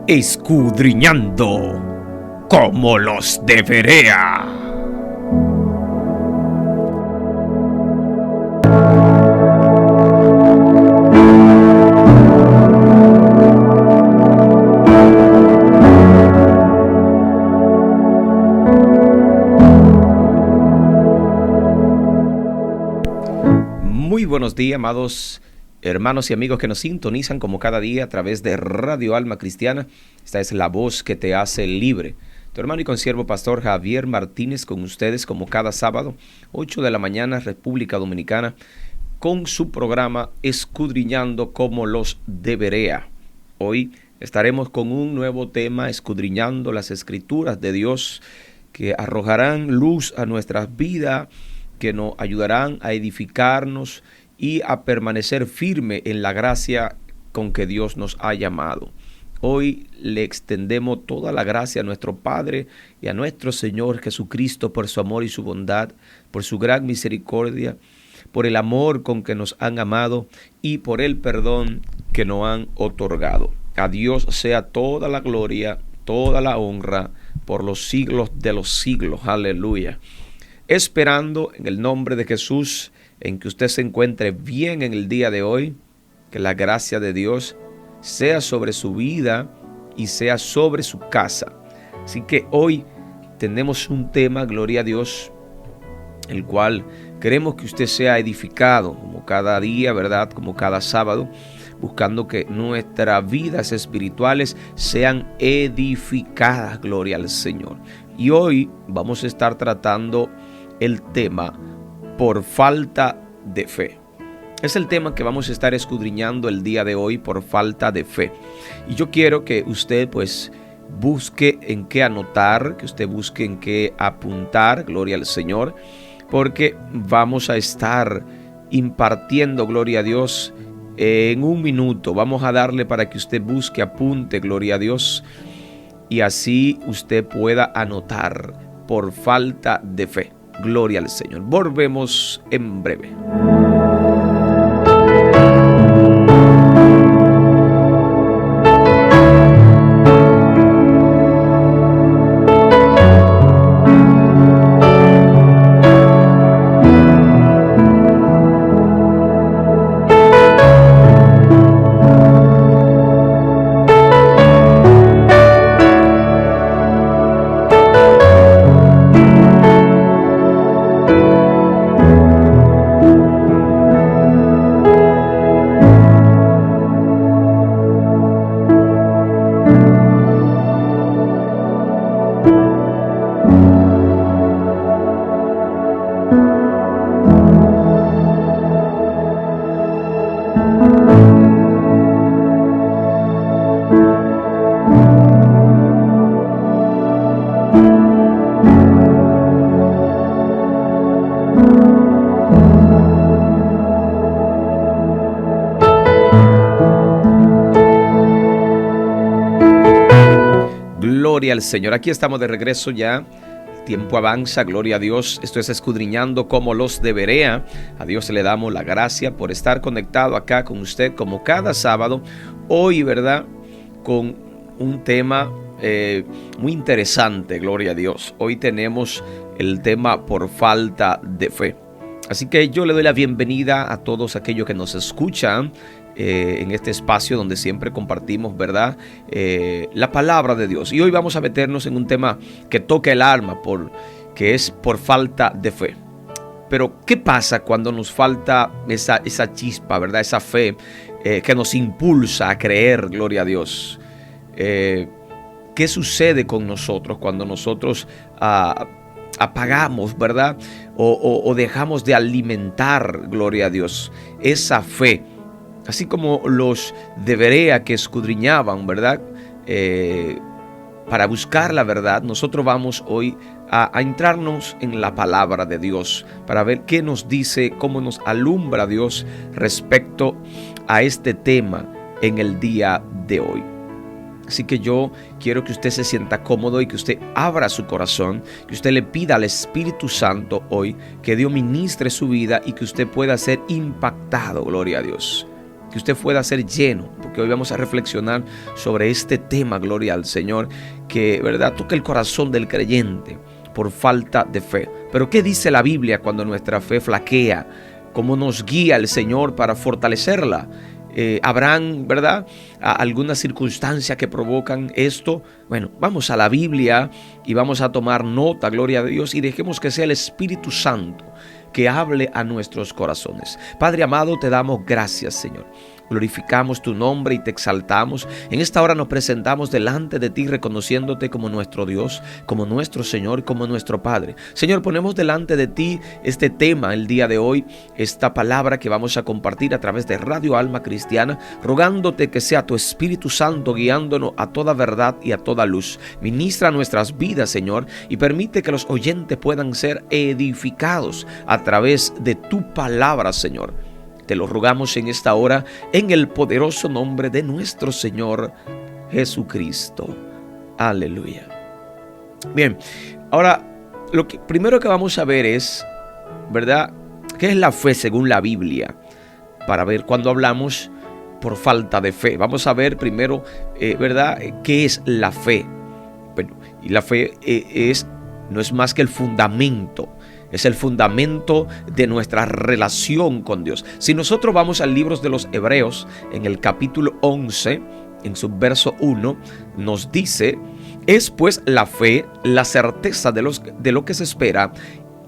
escudriñando como los de Berea. Muy buenos días, amados hermanos y amigos que nos sintonizan como cada día a través de Radio Alma Cristiana. Esta es la voz que te hace libre. Tu hermano y consiervo pastor Javier Martínez con ustedes como cada sábado, 8 de la mañana, República Dominicana, con su programa Escudriñando como los de Berea. Hoy estaremos con un nuevo tema, escudriñando las Escrituras de Dios que arrojarán luz a nuestras vidas, que nos ayudarán a edificarnos y a permanecer firme en la gracia con que Dios nos ha llamado. Hoy le extendemos toda la gracia a nuestro Padre y a nuestro Señor Jesucristo por su amor y su bondad, por su gran misericordia, por el amor con que nos han amado y por el perdón que nos han otorgado. A Dios sea toda la gloria, toda la honra por los siglos de los siglos. Aleluya. Esperando en el nombre de Jesús en que usted se encuentre bien en el día de hoy, que la gracia de Dios sea sobre su vida y sea sobre su casa. Así que hoy tenemos un tema, gloria a Dios, el cual queremos que usted sea edificado como cada día, ¿verdad? Como cada sábado, buscando que nuestras vidas espirituales sean edificadas, gloria al Señor. Y hoy vamos a estar tratando el tema por falta de fe. Es el tema que vamos a estar escudriñando el día de hoy, por falta de fe. Y yo quiero que usted pues busque en qué anotar, que usted busque en qué apuntar, gloria al Señor, porque vamos a estar impartiendo, gloria a Dios, en un minuto. Vamos a darle para que usted busque, apunte, gloria a Dios, y así usted pueda anotar por falta de fe. Gloria al Señor. Volvemos en breve. Gloria al Señor. Aquí estamos de regreso ya. El tiempo avanza, gloria a Dios. Esto es escudriñando como los de Berea. A Dios le damos la gracia por estar conectado acá con usted como cada sábado. Hoy, ¿verdad? Con un tema muy interesante, gloria a Dios. Hoy tenemos el tema por falta de fe. Así que yo le doy la bienvenida a todos aquellos que nos escuchan en este espacio donde siempre compartimos, ¿verdad? La palabra de Dios. Y hoy vamos a meternos en un tema que toca el alma, que es por falta de fe. Pero, ¿qué pasa cuando nos falta esa chispa, ¿verdad? Esa fe que nos impulsa a creer, gloria a Dios. ¿Qué sucede con nosotros cuando nosotros apagamos, ¿verdad? O dejamos de alimentar, gloria a Dios, esa fe? Así como los de Berea que escudriñaban, ¿verdad? Para buscar la verdad, nosotros vamos hoy a entrarnos en la palabra de Dios para ver qué nos dice, cómo nos alumbra Dios respecto a este tema en el día de hoy. Así que yo quiero que usted se sienta cómodo y que usted abra su corazón, que usted le pida al Espíritu Santo hoy que Dios ministre su vida y que usted pueda ser impactado, gloria a Dios. Que usted pueda ser lleno, porque hoy vamos a reflexionar sobre este tema, gloria al Señor, que, ¿verdad?, toca el corazón del creyente por falta de fe. Pero ¿qué dice la Biblia cuando nuestra fe flaquea? ¿Cómo nos guía el Señor para fortalecerla? ¿Habrán, verdad, algunas circunstancias que provocan esto? Bueno, vamos a la Biblia y vamos a tomar nota, gloria a Dios, y dejemos que sea el Espíritu Santo que hable a nuestros corazones. Padre amado, te damos gracias, Señor. Glorificamos tu nombre y te exaltamos. En esta hora nos presentamos delante de ti reconociéndote como nuestro Dios, como nuestro Señor, como nuestro Padre. Señor, ponemos delante de ti este tema el día de hoy, esta palabra que vamos a compartir a través de Radio Alma Cristiana, rogándote que sea tu Espíritu Santo guiándonos a toda verdad y a toda luz. Ministra nuestras vidas, Señor, y permite que los oyentes puedan ser edificados a través de tu palabra, Señor. Te lo rogamos en esta hora, en el poderoso nombre de nuestro Señor Jesucristo. Aleluya. Bien, ahora lo primero que vamos a ver es, ¿verdad?, ¿qué es la fe según la Biblia? Para ver cuando hablamos por falta de fe. Vamos a ver primero, ¿verdad?, ¿qué es la fe? Bueno, y la fe no es más que el fundamento. Es el fundamento de nuestra relación con Dios. Si nosotros vamos al libro de los Hebreos, en el capítulo 11, en su verso 1, nos dice: es pues la fe, la certeza de lo que se espera,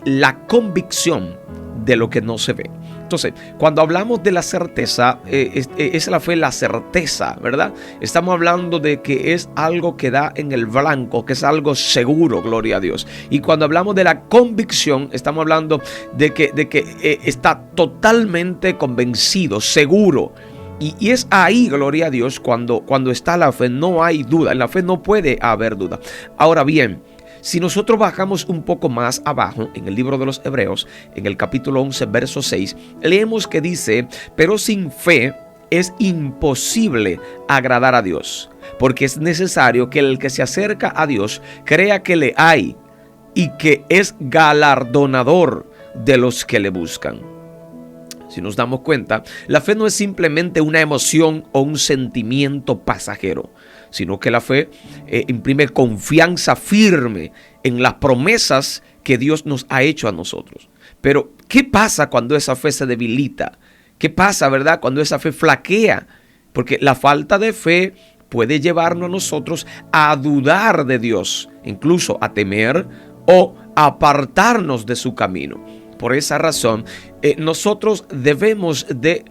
la convicción de lo que no se ve. Entonces, cuando hablamos de la certeza, es la fe, la certeza, ¿verdad? Estamos hablando de que es algo que da en el blanco, que es algo seguro, gloria a Dios. Y cuando hablamos de la convicción, estamos hablando de que está totalmente convencido, seguro. Y es ahí, gloria a Dios, cuando está la fe, no hay duda. En la fe no puede haber duda. Ahora bien, si nosotros bajamos un poco más abajo en el libro de los Hebreos, en el capítulo 11, verso 6, leemos que dice: pero sin fe es imposible agradar a Dios, porque es necesario que el que se acerca a Dios crea que le hay y que es galardonador de los que le buscan. Si nos damos cuenta, la fe no es simplemente una emoción o un sentimiento pasajero, sino que la fe imprime confianza firme en las promesas que Dios nos ha hecho a nosotros. Pero, ¿qué pasa cuando esa fe se debilita? ¿Qué pasa, verdad, cuando esa fe flaquea? Porque la falta de fe puede llevarnos a nosotros a dudar de Dios, incluso a temer o a apartarnos de su camino. Por esa razón, nosotros debemos de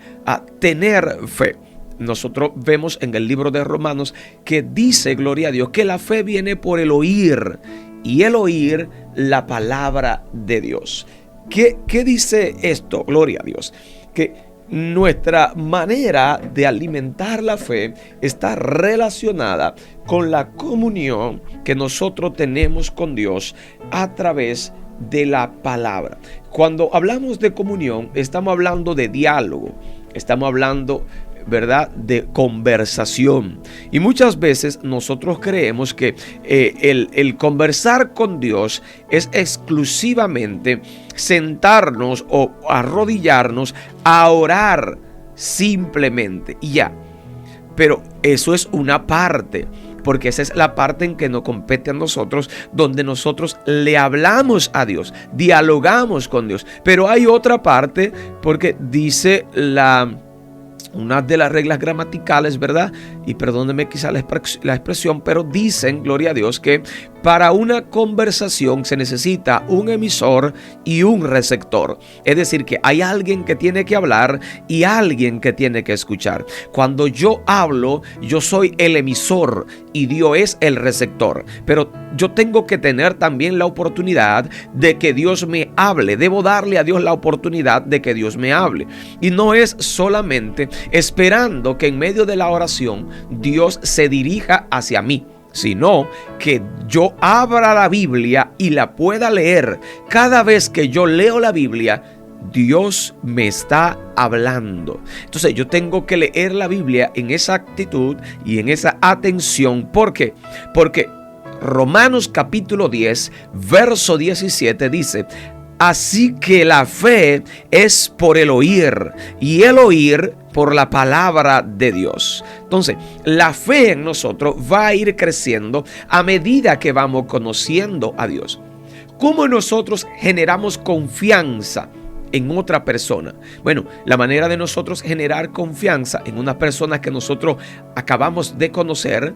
tener fe. Nosotros vemos en el libro de Romanos que dice, gloria a Dios, que la fe viene por el oír, y el oír la palabra de Dios. ¿Qué dice esto? Gloria a Dios. Que nuestra manera de alimentar la fe está relacionada con la comunión que nosotros tenemos con Dios a través de la palabra. Cuando hablamos de comunión, estamos hablando de diálogo, estamos hablando, ¿verdad?, de conversación. Y muchas veces nosotros creemos que el conversar con Dios es exclusivamente sentarnos o arrodillarnos a orar simplemente y ya. Pero eso es una parte, porque esa es la parte en que nos compete a nosotros, donde nosotros le hablamos a Dios, dialogamos con Dios. Pero hay otra parte, porque dice una de las reglas gramaticales, ¿verdad? Y perdónenme quizá la expresión, pero dicen, gloria a Dios, que para una conversación se necesita un emisor y un receptor. Es decir, que hay alguien que tiene que hablar y alguien que tiene que escuchar. Cuando yo hablo, yo soy el emisor y Dios es el receptor. Pero yo tengo que tener también la oportunidad de que Dios me hable. Debo darle a Dios la oportunidad de que Dios me hable. Y no es solamente esperando que en medio de la oración Dios se dirija hacia mí, sino que yo abra la Biblia y la pueda leer. Cada vez que yo leo la Biblia, Dios me está hablando. Entonces yo tengo que leer la Biblia en esa actitud y en esa atención. ¿Por qué? Porque Romanos capítulo 10, verso 17 dice: Así que la fe es por el oír y el oír por la palabra de Dios. Entonces, la fe en nosotros va a ir creciendo a medida que vamos conociendo a Dios. ¿Cómo nosotros generamos confianza en otra persona? Bueno, la manera de nosotros generar confianza en una persona que nosotros acabamos de conocer,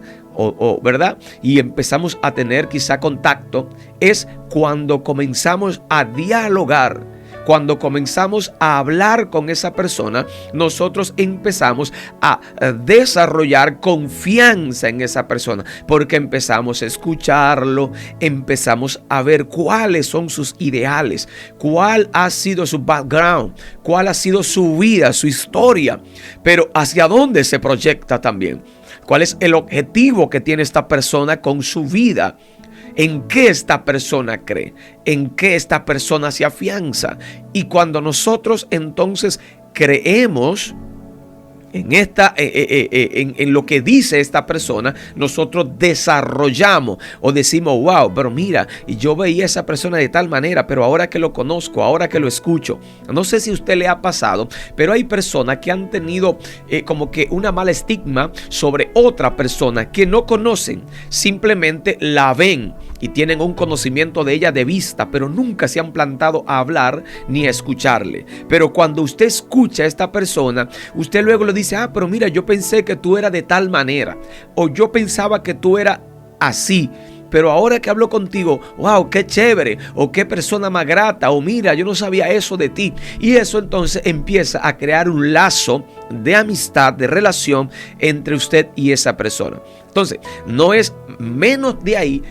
¿verdad? Y empezamos a tener quizá contacto, es cuando comenzamos a dialogar. Cuando comenzamos a hablar con esa persona, nosotros empezamos a desarrollar confianza en esa persona, porque empezamos a escucharlo, empezamos a ver cuáles son sus ideales, cuál ha sido su background, cuál ha sido su vida, su historia, pero hacia dónde se proyecta también, cuál es el objetivo que tiene esta persona con su vida. ¿En qué esta persona cree? ¿En qué esta persona se afianza? Y cuando nosotros entonces creemos en lo que dice esta persona, nosotros desarrollamos o decimos, wow, pero mira, yo veía a esa persona de tal manera, pero ahora que lo conozco, ahora que lo escucho, no sé si a usted le ha pasado, pero hay personas que han tenido como que una mala estigma sobre otra persona que no conocen, simplemente la ven y tienen un conocimiento de ella de vista, pero nunca se han plantado a hablar ni a escucharle. Pero cuando usted escucha a esta persona, usted luego le dice, pero mira, yo pensé que tú eras de tal manera, o yo pensaba que tú eras así, pero ahora que hablo contigo, wow, qué chévere, o qué persona más grata, o mira, yo no sabía eso de ti. Y eso entonces empieza a crear un lazo de amistad, de relación entre usted y esa persona. Entonces, no es menos de ahí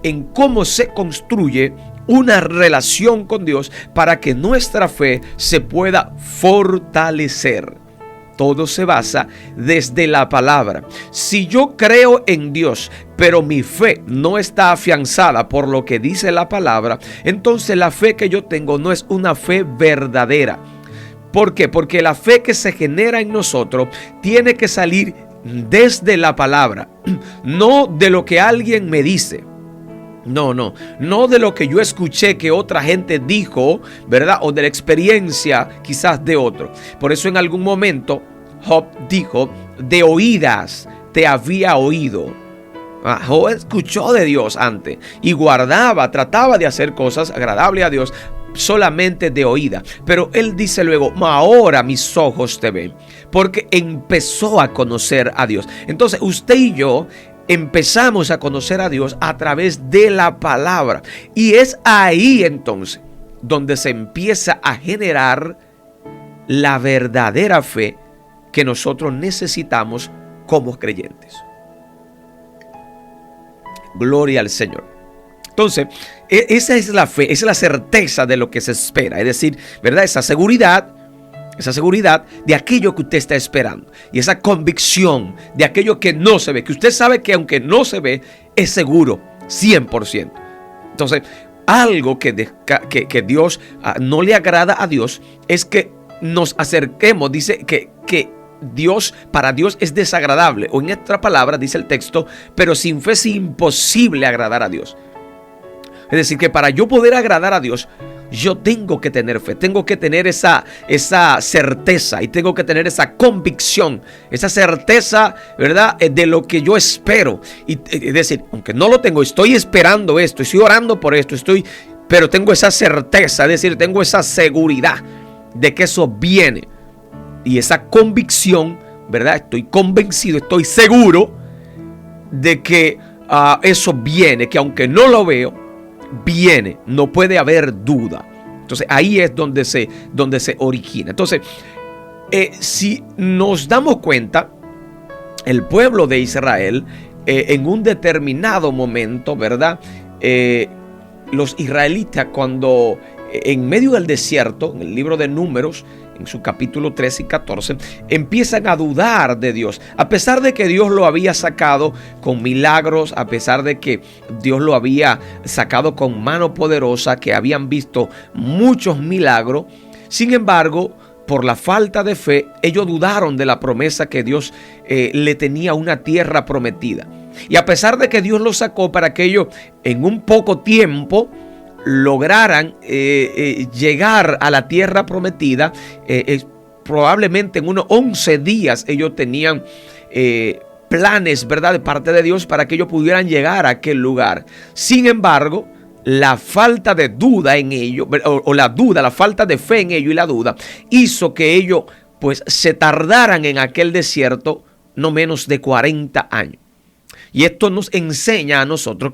en cómo se construye una relación con Dios para que nuestra fe se pueda fortalecer. Todo se basa desde la palabra. Si yo creo en Dios, pero mi fe no está afianzada por lo que dice la palabra, entonces la fe que yo tengo no es una fe verdadera. ¿Por qué? Porque la fe que se genera en nosotros tiene que salir desde la palabra, no de lo que alguien me dice. No de lo que yo escuché que otra gente dijo, ¿verdad? O de la experiencia quizás de otro. Por eso en algún momento Job dijo, de oídas te había oído. Job escuchó de Dios antes y trataba de hacer cosas agradables a Dios solamente de oída. Pero él dice luego, ahora mis ojos te ven, porque empezó a conocer a Dios. Entonces usted y yo empezamos a conocer a Dios a través de la palabra. Y es ahí entonces donde se empieza a generar la verdadera fe que nosotros necesitamos como creyentes. Gloria al Señor. Entonces, esa es la fe, esa es la certeza de lo que se espera. Es decir, ¿verdad? Esa seguridad de aquello que usted está esperando. Y esa convicción de aquello que no se ve. Que usted sabe que aunque no se ve, es seguro, 100%. Entonces, algo que Dios no le agrada a Dios es que nos acerquemos. Dice que para Dios es desagradable. O en otra palabra dice el texto, pero sin fe es imposible agradar a Dios. Es decir, que para yo poder agradar a Dios, yo tengo que tener fe, tengo que tener esa certeza y tengo que tener esa convicción, esa certeza, ¿verdad? De lo que yo espero. Y, es decir, aunque no lo tengo, estoy esperando esto, estoy orando por esto, pero tengo esa certeza, es decir, tengo esa seguridad de que eso viene. Y esa convicción, ¿verdad? Estoy convencido, estoy seguro de que eso viene, que aunque no lo veo, viene, no puede haber duda. Entonces ahí es donde se origina. Entonces, si nos damos cuenta, el pueblo de Israel en un determinado momento, ¿verdad? Los israelitas, cuando en medio del desierto, en el libro de Números, en su capítulo 13 y 14, empiezan a dudar de Dios. A pesar de que Dios lo había sacado con milagros, a pesar de que Dios lo había sacado con mano poderosa, que habían visto muchos milagros, sin embargo, por la falta de fe, ellos dudaron de la promesa que Dios le tenía, una tierra prometida. Y a pesar de que Dios los sacó para que ellos en un poco tiempo lograran llegar a la tierra prometida, probablemente en unos 11 días ellos tenían planes, ¿verdad?, de parte de Dios para que ellos pudieran llegar a aquel lugar. Sin embargo, la falta de duda en ellos, o la falta de fe en ellos y la duda, hizo que ellos pues se tardaran en aquel desierto no menos de 40 años. Y esto nos enseña a nosotros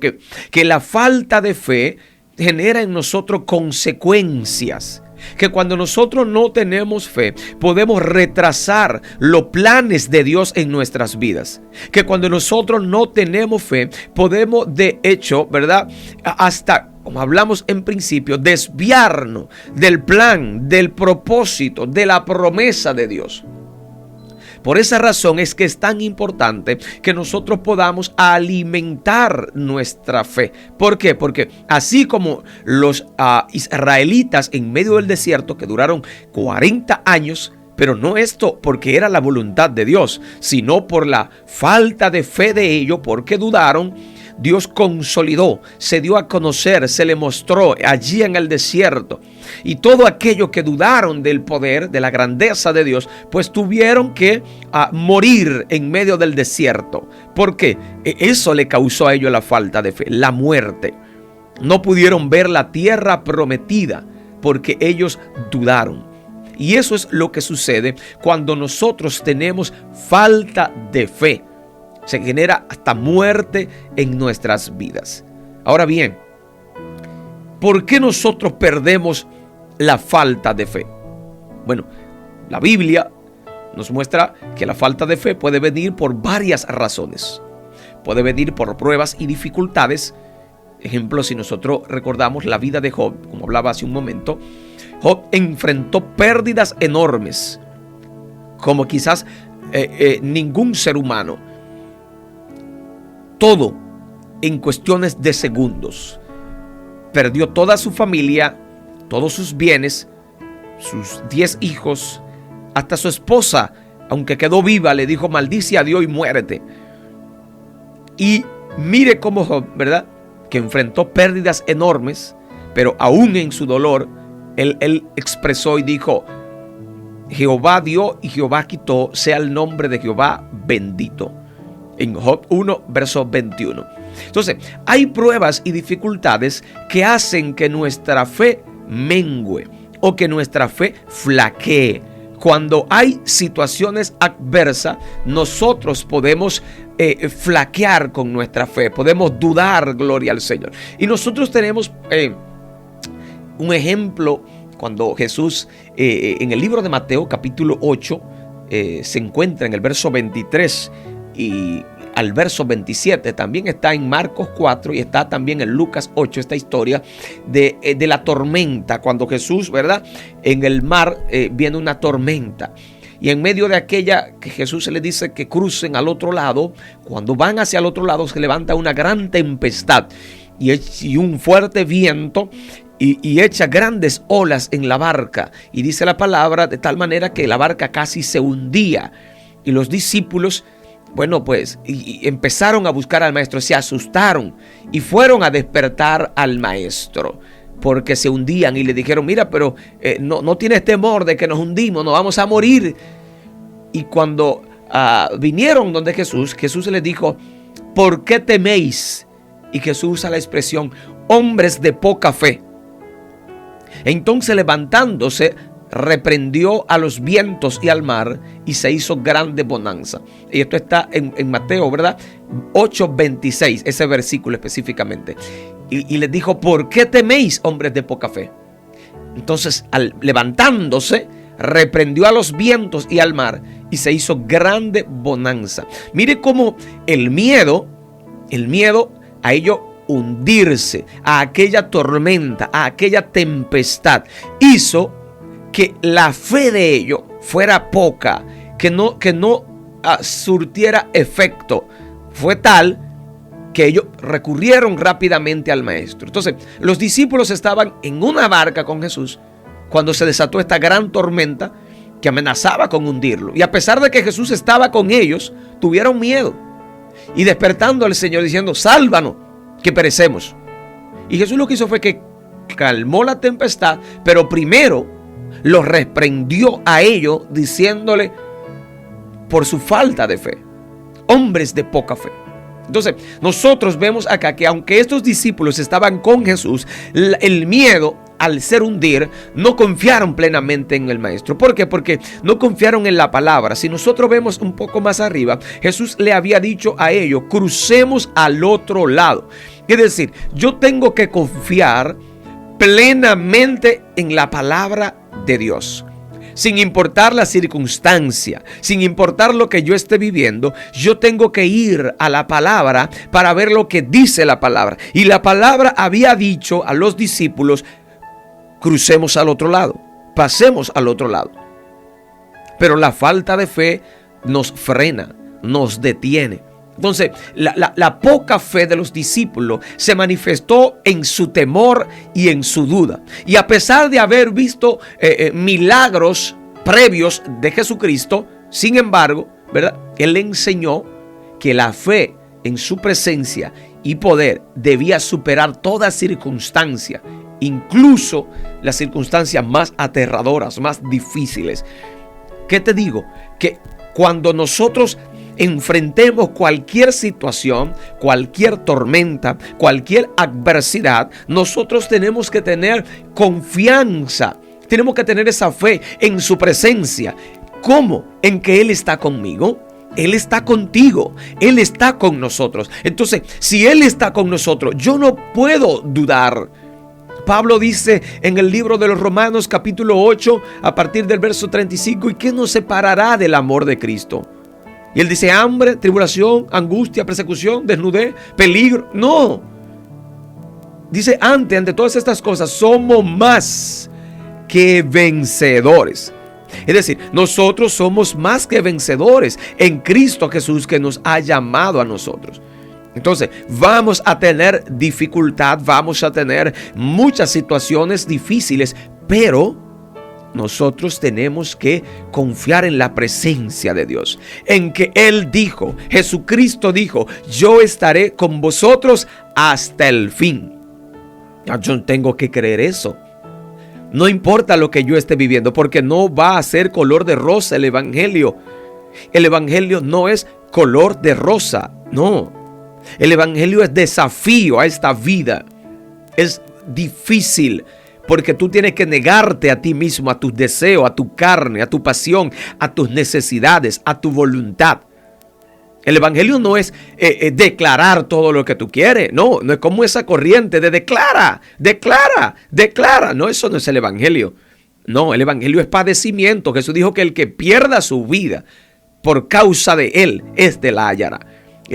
que la falta de fe genera en nosotros consecuencias. Que cuando nosotros no tenemos fe, podemos retrasar los planes de Dios en nuestras vidas. Que cuando nosotros no tenemos fe, podemos de hecho, ¿verdad?, hasta, como hablamos en principio, desviarnos del plan, del propósito, de la promesa de Dios. Por esa razón es que es tan importante que nosotros podamos alimentar nuestra fe. ¿Por qué? Porque así como los israelitas en medio del desierto, que duraron 40 años, pero no esto porque era la voluntad de Dios, sino por la falta de fe de ellos, porque dudaron, Dios consolidó, se dio a conocer, se le mostró allí en el desierto. Y todo aquello que dudaron del poder, de la grandeza de Dios, pues tuvieron que morir en medio del desierto. ¿Por qué? Eso le causó a ellos la falta de fe, la muerte. No pudieron ver la tierra prometida porque ellos dudaron. Y eso es lo que sucede cuando nosotros tenemos falta de fe. Se genera hasta muerte en nuestras vidas. Ahora bien, ¿por qué nosotros perdemos la falta de fe? Bueno, la Biblia nos muestra que la falta de fe puede venir por varias razones. Puede venir por pruebas y dificultades. Ejemplo, si nosotros recordamos la vida de Job, como hablaba hace un momento, Job enfrentó pérdidas enormes, como quizás ningún ser humano. Todo en cuestiones de segundos. Perdió toda su familia, todos sus bienes, sus 10 hijos, hasta su esposa, aunque quedó viva, le dijo: maldice a Dios y muérete. Y mire cómo Job, ¿verdad?, que enfrentó pérdidas enormes, pero aún en su dolor, él expresó y dijo: Jehová dio y Jehová quitó, sea el nombre de Jehová bendito. En Job 1, verso 21. Entonces, hay pruebas y dificultades que hacen que nuestra fe mengue o que nuestra fe flaquee. Cuando hay situaciones adversas, nosotros podemos flaquear con nuestra fe, podemos dudar, gloria al Señor. Y nosotros tenemos un ejemplo cuando Jesús en el libro de Mateo capítulo 8 se encuentra en el verso 23 y al verso 27, también está en Marcos 4 y está también en Lucas 8 esta historia de la tormenta, cuando Jesús, ¿verdad?, en el mar viene una tormenta. Y en medio de aquella que Jesús se les dice que crucen al otro lado, cuando van hacia el otro lado se levanta una gran tempestad y un fuerte viento y echa grandes olas en la barca. Y dice la palabra de tal manera que la barca casi se hundía. Y los discípulos, bueno, pues y empezaron a buscar al maestro, se asustaron y fueron a despertar al maestro porque se hundían y le dijeron: mira, pero no tienes temor de que nos hundimos, nos vamos a morir. Y cuando vinieron donde Jesús les dijo: ¿por qué teméis? Y Jesús usa la expresión: hombres de poca fe. Entonces, levantándose, reprendió a los vientos y al mar y se hizo grande bonanza. Y esto está en Mateo, ¿verdad? 8:26, ese versículo específicamente. Y les dijo: ¿por qué teméis, hombres de poca fe? Entonces, levantándose, reprendió a los vientos y al mar y se hizo grande bonanza. Mire cómo el miedo a ello hundirse, a aquella tormenta, a aquella tempestad, hizo que la fe de ellos fuera poca, que no surtiera efecto. Fue tal que ellos recurrieron rápidamente al maestro. Entonces, los discípulos estaban en una barca con Jesús cuando se desató esta gran tormenta que amenazaba con hundirlo. Y a pesar de que Jesús estaba con ellos, tuvieron miedo. Y despertando al Señor diciendo: sálvanos, que perecemos. Y Jesús lo que hizo fue que calmó la tempestad, pero primero los reprendió a ellos diciéndole por su falta de fe, hombres de poca fe. Entonces nosotros vemos acá que aunque estos discípulos estaban con Jesús, el miedo al ser hundir, no confiaron plenamente en el maestro. ¿Por qué? Porque no confiaron en la palabra. Si nosotros vemos un poco más arriba, Jesús le había dicho a ellos, crucemos al otro lado. Es decir, yo tengo que confiar plenamente en la palabra de Dios. Sin importar la circunstancia, sin importar lo que yo esté viviendo, yo tengo que ir a la palabra para ver lo que dice la palabra. Y la palabra había dicho a los discípulos, crucemos al otro lado, pasemos al otro lado. Pero la falta de fe nos frena, nos detiene. Entonces, la poca fe de los discípulos se manifestó en su temor y en su duda. Y a pesar de haber visto milagros previos de Jesucristo, sin embargo, ¿verdad? Él le enseñó que la fe en su presencia y poder debía superar toda circunstancia, incluso las circunstancias más aterradoras, más difíciles. ¿Qué te digo? Que cuando nosotros enfrentemos cualquier situación, cualquier tormenta, cualquier adversidad, nosotros tenemos que tener confianza, tenemos que tener esa fe en su presencia. ¿Cómo? En que Él está conmigo. Él está contigo, Él está con nosotros. Entonces, si Él está con nosotros, yo no puedo dudar. Pablo dice en el libro de los Romanos capítulo 8 a partir del verso 35, ¿y qué nos separará del amor de Cristo? Y él dice hambre, tribulación, angustia, persecución, desnudez, peligro. No. Dice ante todas estas cosas somos más que vencedores. Es decir, nosotros somos más que vencedores en Cristo Jesús que nos ha llamado a nosotros. Entonces vamos a tener dificultad, vamos a tener muchas situaciones difíciles, pero nosotros tenemos que confiar en la presencia de Dios, en que Él dijo, Jesucristo dijo, yo estaré con vosotros hasta el fin. Yo tengo que creer eso. No importa lo que yo esté viviendo, porque no va a ser color de rosa el evangelio. El evangelio no es color de rosa, no. El evangelio es desafío a esta vida. Es difícil. Porque tú tienes que negarte a ti mismo, a tus deseos, a tu carne, a tu pasión, a tus necesidades, a tu voluntad. El evangelio no es declarar todo lo que tú quieres. No es como esa corriente de declara. No, eso no es el evangelio. No, el evangelio es padecimiento. Jesús dijo que el que pierda su vida por causa de Él, éste la hallará.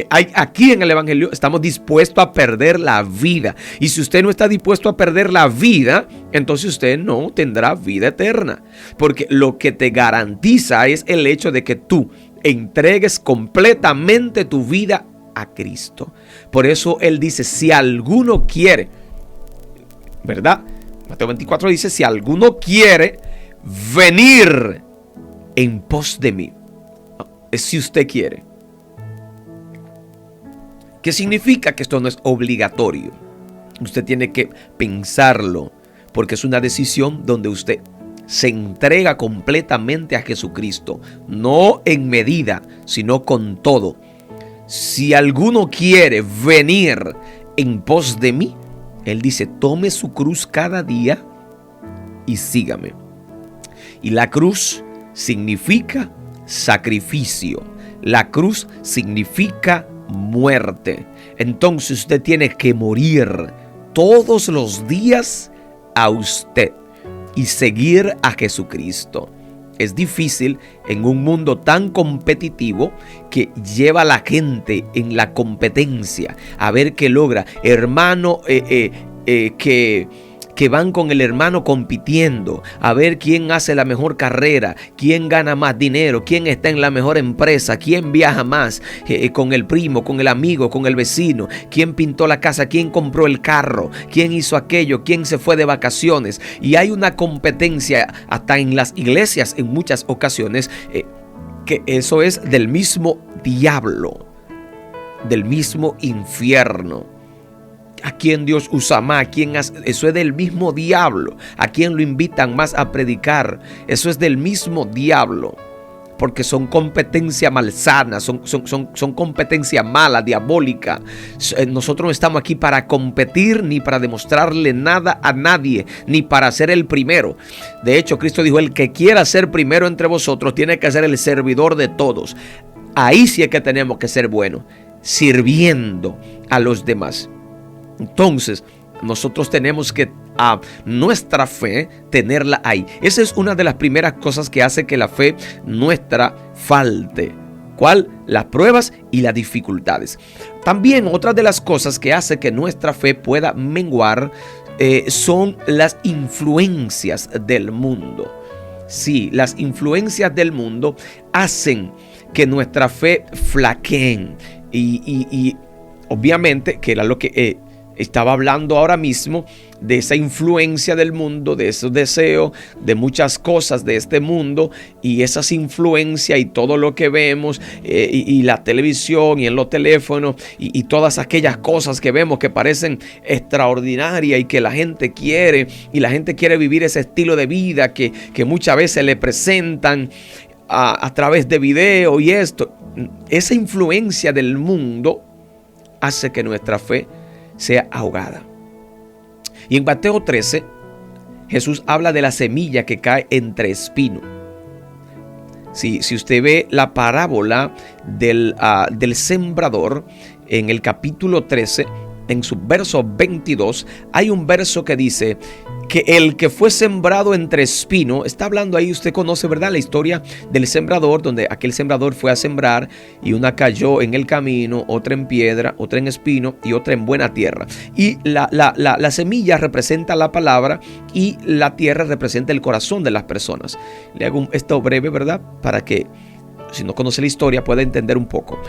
Aquí en el evangelio estamos dispuestos a perder la vida. Y si usted no está dispuesto a perder la vida, entonces usted no tendrá vida eterna. Porque lo que te garantiza es el hecho de que tú entregues completamente tu vida a Cristo. Por eso Él dice, si alguno quiere, ¿verdad? Mateo 24 dice, si alguno quiere venir en pos de mí. Es si usted quiere. ¿Qué significa? Que esto no es obligatorio. Usted tiene que pensarlo, porque es una decisión donde usted se entrega completamente a Jesucristo, no en medida, sino con todo. Si alguno quiere venir en pos de mí, Él dice, tome su cruz cada día y sígame. Y la cruz significa sacrificio. La cruz significa muerte. Entonces usted tiene que morir todos los días a usted y seguir a Jesucristo. Es difícil en un mundo tan competitivo que lleva a la gente en la competencia a ver qué logra. Hermano, que van con el hermano compitiendo a ver quién hace la mejor carrera, quién gana más dinero, quién está en la mejor empresa, quién viaja más con el primo, con el amigo, con el vecino, quién pintó la casa, quién compró el carro, quién hizo aquello, quién se fue de vacaciones. Y hay una competencia hasta en las iglesias en muchas ocasiones que eso es del mismo diablo, del mismo infierno. ¿A quién Dios usa más? Eso es del mismo diablo. ¿A quién lo invitan más a predicar? Eso es del mismo diablo. Porque son competencia malsana, son competencia mala, diabólica. Nosotros no estamos aquí para competir, ni para demostrarle nada a nadie, ni para ser el primero. De hecho, Cristo dijo, el que quiera ser primero entre vosotros tiene que ser el servidor de todos. Ahí sí es que tenemos que ser buenos, sirviendo a los demás. Entonces, nosotros tenemos que nuestra fe tenerla ahí. Esa es una de las primeras cosas que hace que la fe nuestra falte. ¿Cuál? Las pruebas y las dificultades. También otra de las cosas que hace que nuestra fe pueda menguar son las influencias del mundo. Sí, las influencias del mundo hacen que nuestra fe flaquee. Y obviamente, que era lo que estaba hablando ahora mismo, de esa influencia del mundo, de esos deseos, de muchas cosas de este mundo, y esas influencias y todo lo que vemos, y la televisión y en los teléfonos, y todas aquellas cosas que vemos que parecen extraordinarias y que la gente quiere, y la gente quiere vivir ese estilo de vida que muchas veces le presentan a través de video y esto. Esa influencia del mundo hace que nuestra fe sea ahogada. Y en Mateo 13, Jesús habla de la semilla que cae entre espinos. Si usted ve la parábola del sembrador, en el capítulo 13, en su verso 22, hay un verso que dice que el que fue sembrado entre espinos, está hablando ahí, usted conoce, ¿verdad?, la historia del sembrador, donde aquel sembrador fue a sembrar y una cayó en el camino, otra en piedra, otra en espino y otra en buena tierra. Y la semilla representa la palabra y la tierra representa el corazón de las personas. Le hago esto breve, ¿verdad?, para que si no conoce la historia pueda entender un poco.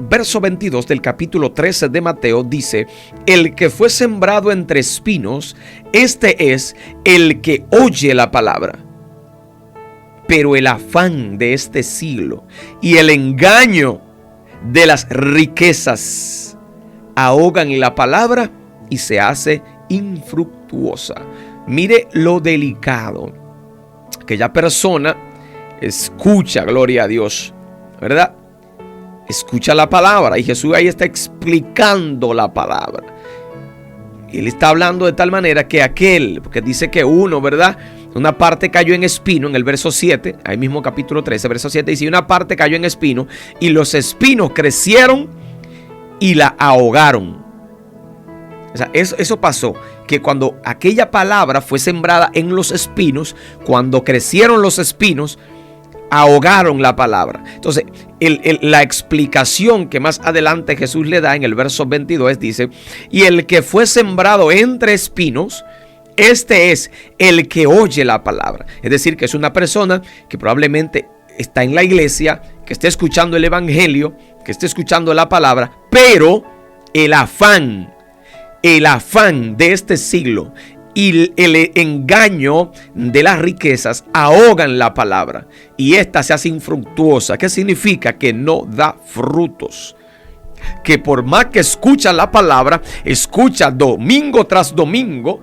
Verso 22 del capítulo 13 de Mateo dice: el que fue sembrado entre espinos, este es el que oye la palabra. Pero el afán de este siglo y el engaño de las riquezas ahogan la palabra y se hace infructuosa. Mire lo delicado. Aquella persona escucha, gloria a Dios, ¿verdad? Escucha la palabra y Jesús ahí está explicando la palabra. Y él está hablando de tal manera que porque dice que uno, ¿verdad?, una parte cayó en espino, en el verso 7, ahí mismo capítulo 13, verso 7, dice, una parte cayó en espino y los espinos crecieron y la ahogaron. O sea, eso pasó, que cuando aquella palabra fue sembrada en los espinos, cuando crecieron los espinos, ahogaron la palabra. Entonces, la explicación que más adelante Jesús le da en el verso 22 dice: y el que fue sembrado entre espinos, este es el que oye la palabra. Es decir, que es una persona que probablemente está en la iglesia, que esté escuchando el evangelio, que esté escuchando la palabra, pero el afán de este siglo y el engaño de las riquezas ahogan la palabra y ésta se hace infructuosa. ¿Qué significa? Que no da frutos. Que por más que escucha la palabra, escucha domingo tras domingo,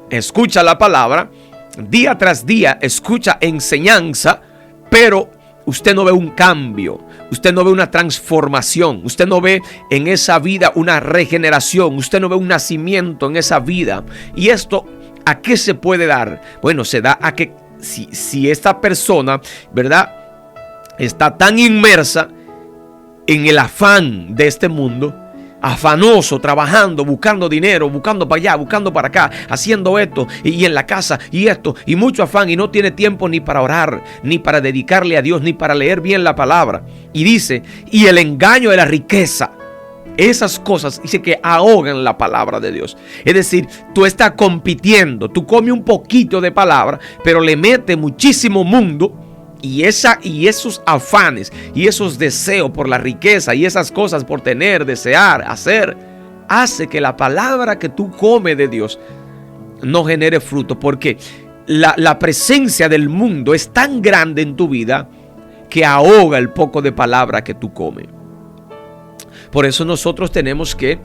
escucha la palabra, día tras día, escucha enseñanza, pero usted no ve un cambio, usted no ve una transformación, usted no ve en esa vida una regeneración, usted no ve un nacimiento en esa vida. ¿Y esto a qué se puede dar? Bueno, se da a que si esta persona, ¿verdad?, está tan inmersa en el afán de este mundo, afanoso, trabajando, buscando dinero, buscando para allá, buscando para acá, haciendo esto y en la casa y esto y mucho afán, y no tiene tiempo ni para orar, ni para dedicarle a Dios, ni para leer bien la palabra. Y dice, y el engaño de la riqueza, esas cosas dice que ahogan la palabra de Dios. Es decir, tú estás compitiendo, tú comes un poquito de palabra, pero le metes muchísimo mundo. Y esos afanes y esos deseos por la riqueza y esas cosas por tener, desear, hacer, hace que la palabra que tú comes de Dios no genere fruto, porque la presencia del mundo es tan grande en tu vida que ahoga el poco de palabra que tú comes. Por eso nosotros tenemos que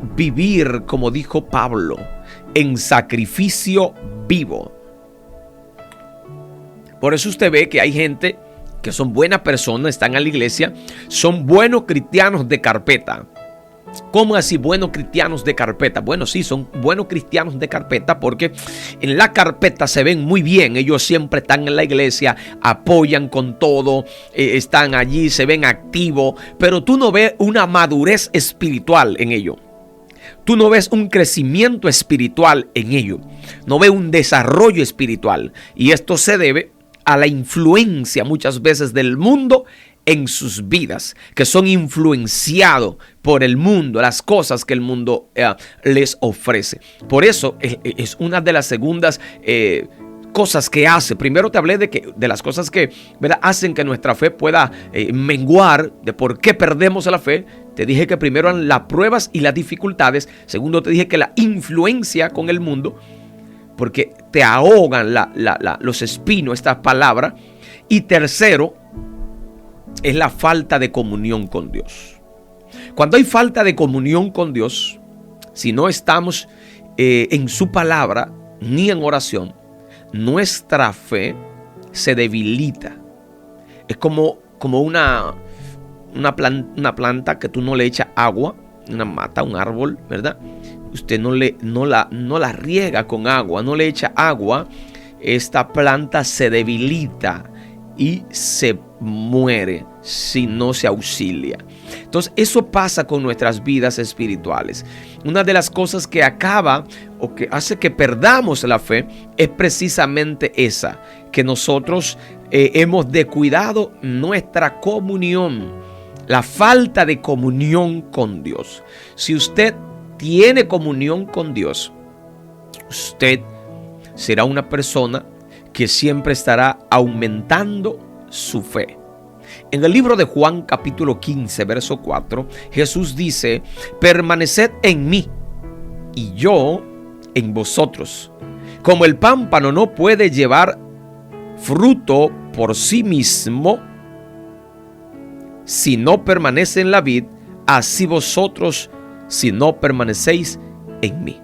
vivir, como dijo Pablo, en sacrificio vivo. Por eso usted ve que hay gente que son buenas personas, están a la iglesia, son buenos cristianos de carpeta. ¿Cómo así buenos cristianos de carpeta? Bueno, sí, son buenos cristianos de carpeta porque en la carpeta se ven muy bien. Ellos siempre están en la iglesia, apoyan con todo, están allí, se ven activos, pero tú no ves una madurez espiritual en ellos. Tú no ves un crecimiento espiritual en ellos. No ves un desarrollo espiritual. Y esto se debe a la influencia muchas veces del mundo en sus vidas, que son influenciados por el mundo, las cosas que el mundo les ofrece. Por eso es una de las segundas cosas que hace. Primero te hablé de las cosas que, ¿verdad?, hacen que nuestra fe pueda menguar, de por qué perdemos la fe. Te dije que primero eran las pruebas y las dificultades. Segundo, te dije que la influencia con el mundo, porque te ahogan los espinos, estas palabras. Y tercero, es la falta de comunión con Dios. Cuando hay falta de comunión con Dios, si no estamos en su palabra ni en oración, nuestra fe se debilita. Es como una planta que tú no le echas agua, una mata, un árbol, ¿verdad? Usted no la riega con agua, no le echa agua, esta planta se debilita y se muere si no se auxilia. Entonces eso pasa con nuestras vidas espirituales. Una de las cosas que acaba o que hace que perdamos la fe es precisamente esa, que nosotros hemos descuidado nuestra comunión, la falta de comunión con Dios. Si usted tiene comunión con Dios, usted será una persona que siempre estará aumentando su fe. En el libro de Juan capítulo 15 verso 4, Jesús dice: permaneced en mí y yo en vosotros. Como el pámpano no puede llevar fruto por sí mismo si no permanece en la vid, así vosotros si no permanecéis en mí.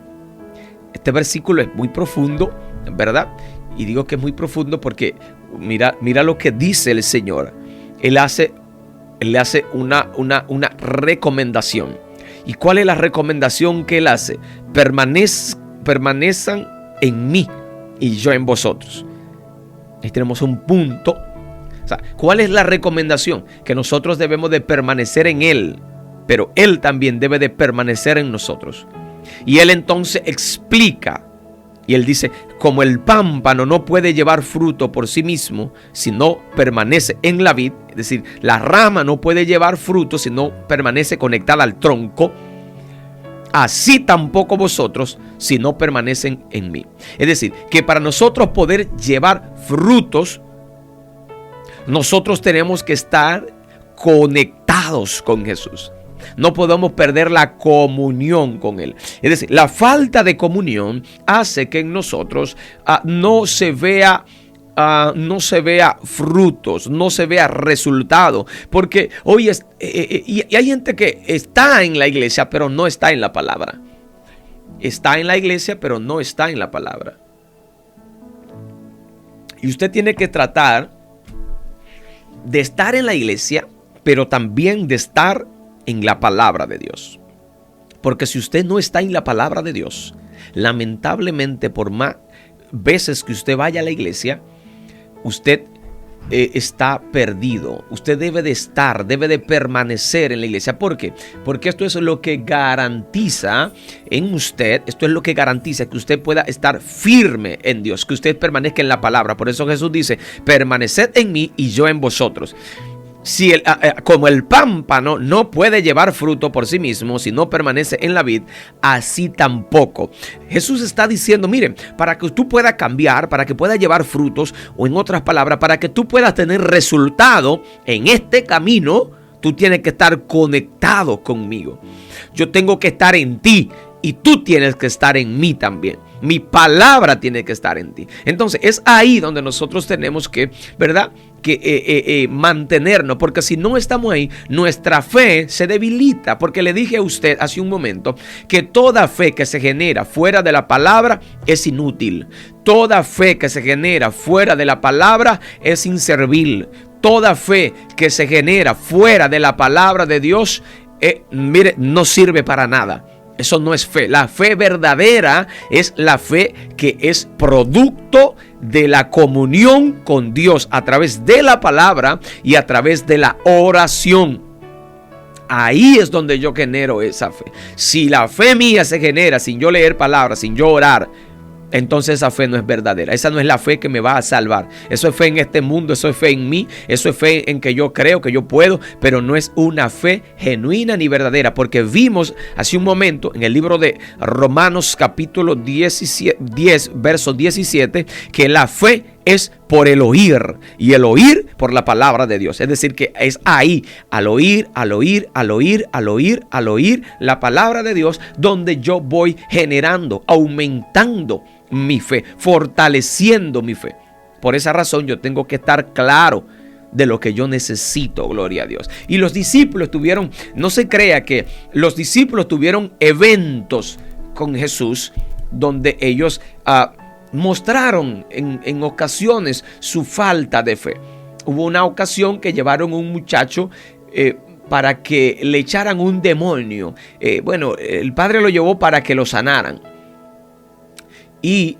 Este versículo es muy profundo, ¿verdad? Y digo que es muy profundo porque mira lo que dice el Señor. Él le hace una recomendación. ¿Y cuál es la recomendación que Él hace? Permanezcan en mí y yo en vosotros. Ahí tenemos un punto. O sea, ¿cuál es la recomendación? Que nosotros debemos de permanecer en Él, pero Él también debe de permanecer en nosotros. Y Él entonces explica. Y Él dice: como el pámpano no puede llevar fruto por sí mismo si no permanece en la vid, es decir, la rama no puede llevar fruto si no permanece conectada al tronco, así tampoco vosotros si no permanecen en mí. Es decir, que para nosotros poder llevar frutos, nosotros tenemos que estar conectados con Jesús. No podemos perder la comunión con Él. Es decir, la falta de comunión hace que en nosotros no se vea frutos, no se vea resultado. Porque hoy y hay gente que está en la iglesia pero no está en la palabra. Está en la iglesia pero no está en la palabra. Y usted tiene que tratar de estar en la iglesia, pero también de estar en la palabra de Dios. Porque si usted no está en la palabra de Dios, lamentablemente por más veces que usted vaya a la iglesia, usted está perdido. Usted debe de permanecer en la iglesia. ¿Por qué? Porque esto es lo que garantiza en usted, esto es lo que garantiza que usted pueda estar firme en Dios, que usted permanezca en la palabra. Por eso Jesús dice: permaneced en mí y yo en vosotros. Si como el pámpano no puede llevar fruto por sí mismo si no permanece en la vid, así tampoco. Jesús está diciendo: miren, para que tú puedas cambiar, para que puedas llevar frutos, o en otras palabras, para que tú puedas tener resultado en este camino, tú tienes que estar conectado conmigo. Yo tengo que estar en ti y tú tienes que estar en mí también. Mi palabra tiene que estar en ti. Entonces es ahí donde nosotros tenemos que, ¿verdad?, que mantenernos, porque si no estamos ahí, nuestra fe se debilita. Porque le dije a usted hace un momento que toda fe que se genera fuera de la palabra es inútil. Toda fe que se genera fuera de la palabra es inservible. Toda fe que se genera fuera de la palabra de Dios, mire, no sirve para nada. Eso no es fe. La fe verdadera es la fe que es producto de la comunión con Dios a través de la palabra y a través de la oración. Ahí es donde yo genero esa fe. Si la fe mía se genera sin yo leer palabras, sin yo orar, entonces esa fe no es verdadera. Esa no es la fe que me va a salvar. Eso es fe en este mundo, eso es fe en mí, eso es fe en que yo creo, que yo puedo, pero no es una fe genuina ni verdadera. Porque vimos hace un momento en el libro de Romanos capítulo 10, verso 17, que la fe es por el oír, y el oír por la palabra de Dios. Es decir, que es ahí, al oír la palabra de Dios, donde yo voy generando, aumentando mi fe, fortaleciendo mi fe. Por esa razón yo tengo que estar claro de lo que yo necesito, gloria a Dios. Y los discípulos tuvieron, no se crea que los discípulos tuvieron eventos con Jesús donde ellos mostraron en ocasiones su falta de fe. Hubo una ocasión que llevaron a un muchacho para que le echaran un demonio. Bueno, el padre lo llevó para que lo sanaran. Y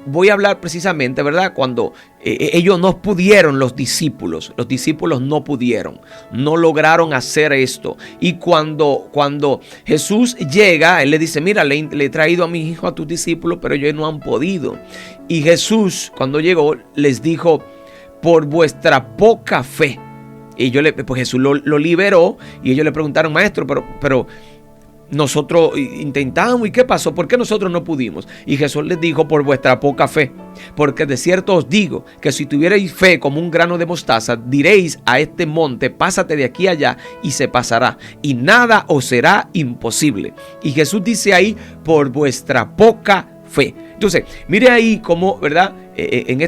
voy a hablar precisamente, ¿verdad?, cuando ellos no pudieron, los discípulos no pudieron, no lograron hacer esto. Y cuando Jesús llega, él le dice, mira, le he traído a mi hijo a tus discípulos, pero ellos no han podido. Y Jesús, cuando llegó, les dijo, por vuestra poca fe. Y pues Jesús lo liberó, y ellos le preguntaron, maestro, pero nosotros intentamos, ¿y qué pasó? ¿Por qué nosotros no pudimos? Y Jesús les dijo, por vuestra poca fe. Porque de cierto os digo que si tuvierais fe como un grano de mostaza, diréis a este monte, pásate de aquí allá, y se pasará, y nada os será imposible. Y Jesús dice ahí, por vuestra poca fe. Entonces, mire ahí cómo, ¿verdad?, en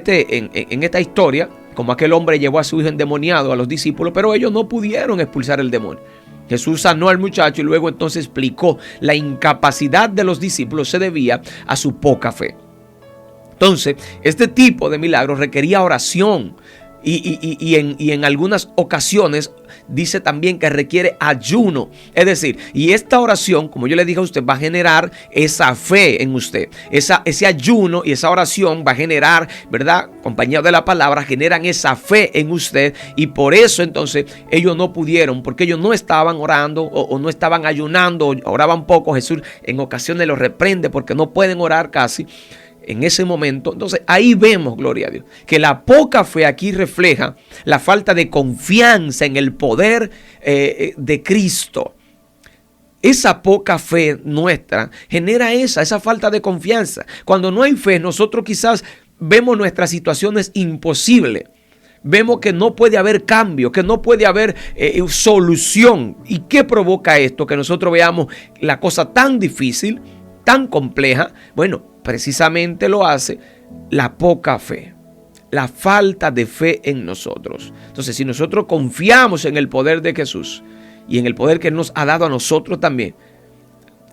esta historia, como aquel hombre llevó a su hijo endemoniado a los discípulos, pero ellos no pudieron expulsar el demonio. Jesús sanó al muchacho y luego entonces explicó la incapacidad de los discípulos se debía a su poca fe. Entonces, este tipo de milagros requería oración y en algunas ocasiones dice también que requiere ayuno. Es decir, y esta oración, como yo le dije a usted, va a generar esa fe en usted. Ese ayuno y esa oración va a generar, ¿verdad?, acompañado de la palabra, generan esa fe en usted. Y por eso entonces ellos no pudieron, porque ellos no estaban orando o no estaban ayunando, oraban poco. Jesús en ocasiones los reprende porque no pueden orar casi en ese momento. Entonces ahí vemos, gloria a Dios, que la poca fe aquí refleja la falta de confianza en el poder de Cristo. Esa poca fe nuestra genera esa falta de confianza. Cuando no hay fe, nosotros quizás vemos nuestras situaciones imposibles. Vemos que no puede haber cambio, que no puede haber solución. ¿Y qué provoca esto? Que nosotros veamos la cosa tan difícil, tan compleja. Bueno, precisamente lo hace la poca fe, la falta de fe en nosotros. Entonces, si nosotros confiamos en el poder de Jesús y en el poder que nos ha dado a nosotros también,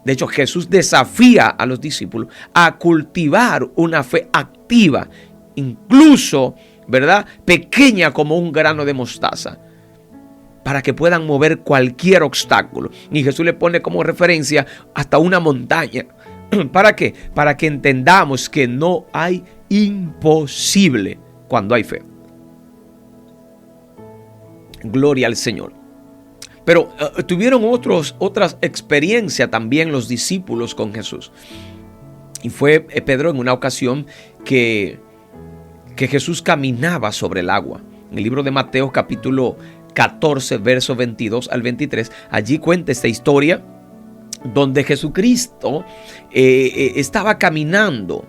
de hecho Jesús desafía a los discípulos a cultivar una fe activa, incluso, ¿verdad?, pequeña como un grano de mostaza, para que puedan mover cualquier obstáculo. Y Jesús le pone como referencia hasta una montaña. ¿Para qué? Para que entendamos que no hay imposible cuando hay fe. Gloria al Señor. Pero tuvieron otras experiencias también los discípulos con Jesús. Y fue Pedro en una ocasión que Jesús caminaba sobre el agua. En el libro de Mateo capítulo 14, versos 22 al 23, allí cuenta esta historia donde Jesucristo estaba caminando.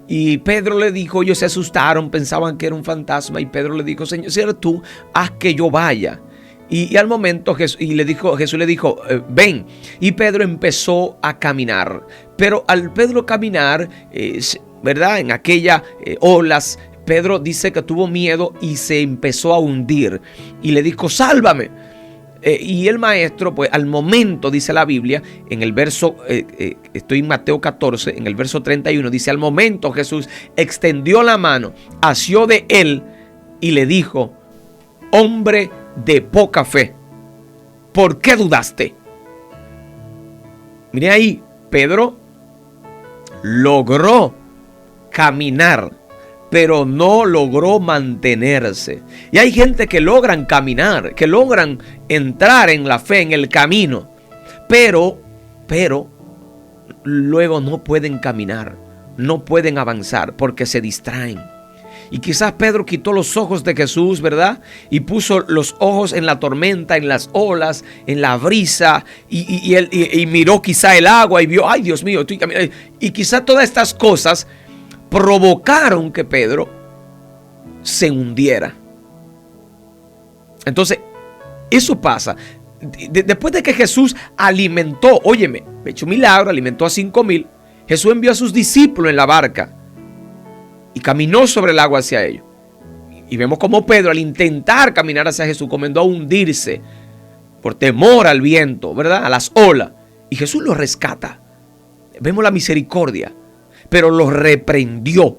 Y Pedro le dijo, ellos se asustaron, pensaban que era un fantasma. Y Pedro le dijo, Señor, si eres tú, haz que yo vaya. Y al momento Jesús le dijo, ven. Y Pedro empezó a caminar. Pero al Pedro caminar, ¿verdad? En aquellas olas, Pedro dice que tuvo miedo y se empezó a hundir. Y le dijo, sálvame. Y el maestro, pues al momento, dice la Biblia, en el verso, estoy en Mateo 14, en el verso 31, dice, al momento Jesús extendió la mano, asió de él y le dijo, hombre de poca fe, ¿por qué dudaste? Mire ahí, Pedro logró caminar, pero no logró mantenerse. Y hay gente que logran caminar, que logran entrar en la fe, en el camino, pero luego no pueden caminar, no pueden avanzar porque se distraen. Y quizás Pedro quitó los ojos de Jesús, ¿verdad? Y puso los ojos en la tormenta, en las olas, en la brisa. Y miró quizá el agua y vio, ay Dios mío, estoy caminando. Y quizá todas estas cosas provocaron que Pedro se hundiera. Entonces, eso pasa. Después de que Jesús alimentó, óyeme, hecho un milagro, alimentó a 5,000, Jesús envió a sus discípulos en la barca y caminó sobre el agua hacia ellos. Y vemos como Pedro, al intentar caminar hacia Jesús, comenzó a hundirse por temor al viento, ¿verdad? A las olas. Y Jesús lo rescata. Vemos la misericordia. Pero lo reprendió.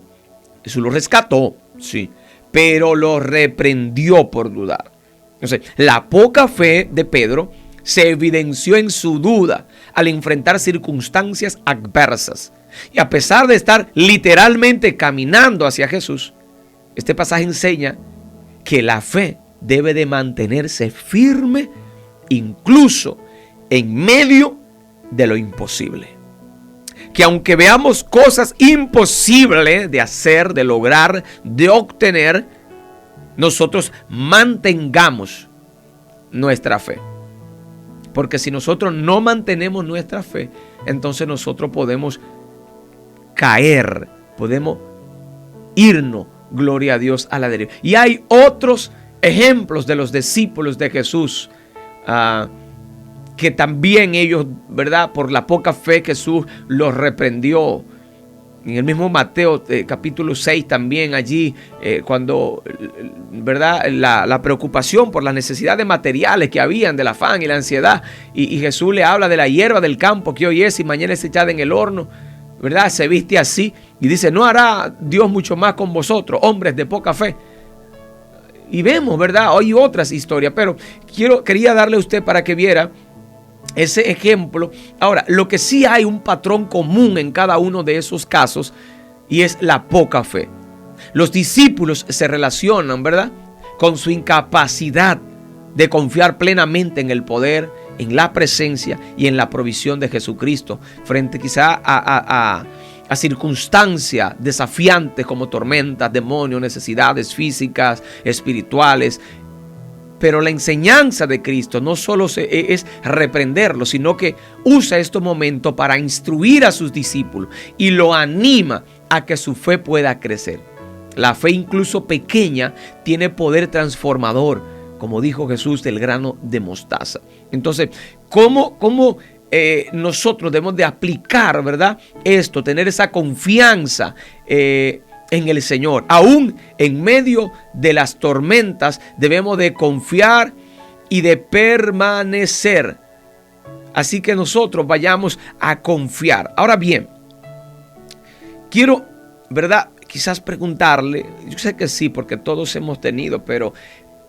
Jesús lo rescató, sí. Pero lo reprendió por dudar. Entonces, la poca fe de Pedro se evidenció en su duda al enfrentar circunstancias adversas. Y a pesar de estar literalmente caminando hacia Jesús, este pasaje enseña que la fe debe de mantenerse firme incluso en medio de lo imposible. Que aunque veamos cosas imposibles de hacer, de lograr, de obtener, nosotros mantengamos nuestra fe. Porque si nosotros no mantenemos nuestra fe, entonces nosotros podemos caer, podemos irnos, gloria a Dios, a la deriva. Y hay otros ejemplos de los discípulos de Jesús, que también ellos, ¿verdad? Por la poca fe Jesús los reprendió. En el mismo Mateo capítulo 6 también allí, cuando, ¿verdad? La preocupación por las necesidades materiales que habían, del afán y la ansiedad. Y Jesús le habla de la hierba del campo que hoy es y mañana es echada en el horno, ¿verdad? Se viste así y dice, no hará Dios mucho más con vosotros, hombres de poca fe. Y vemos, ¿verdad? Hay otras historias, pero quería darle a usted para que viera ese ejemplo. Ahora, lo que sí hay un patrón común en cada uno de esos casos y es la poca fe. Los discípulos se relacionan, ¿verdad?, con su incapacidad de confiar plenamente en el poder, en la presencia y en la provisión de Jesucristo frente quizá a circunstancias desafiantes como tormentas, demonios, necesidades físicas, espirituales. Pero la enseñanza de Cristo no solo es reprenderlo, sino que usa estos momentos para instruir a sus discípulos y lo anima a que su fe pueda crecer. La fe, incluso pequeña, tiene poder transformador, como dijo Jesús, del grano de mostaza. Entonces, ¿cómo nosotros debemos de aplicar, ¿verdad?, esto, tener esa confianza en el Señor? Aún en medio de las tormentas debemos de confiar y de permanecer. Así que nosotros vayamos a confiar. Ahora bien, quiero, ¿verdad?, quizás preguntarle, yo sé que sí, porque todos hemos tenido, pero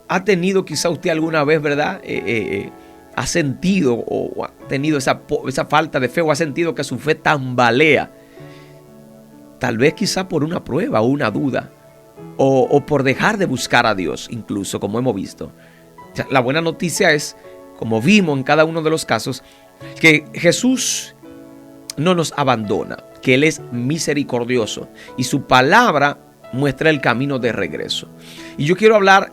¿ha tenido quizá usted alguna vez, ¿verdad?, ha sentido o ha tenido esa falta de fe, o ha sentido que su fe tambalea? Tal vez quizá por una prueba o una duda, o por dejar de buscar a Dios, incluso, como hemos visto. O sea, la buena noticia es, como vimos en cada uno de los casos, que Jesús no nos abandona, que Él es misericordioso y su palabra muestra el camino de regreso. Y yo quiero hablar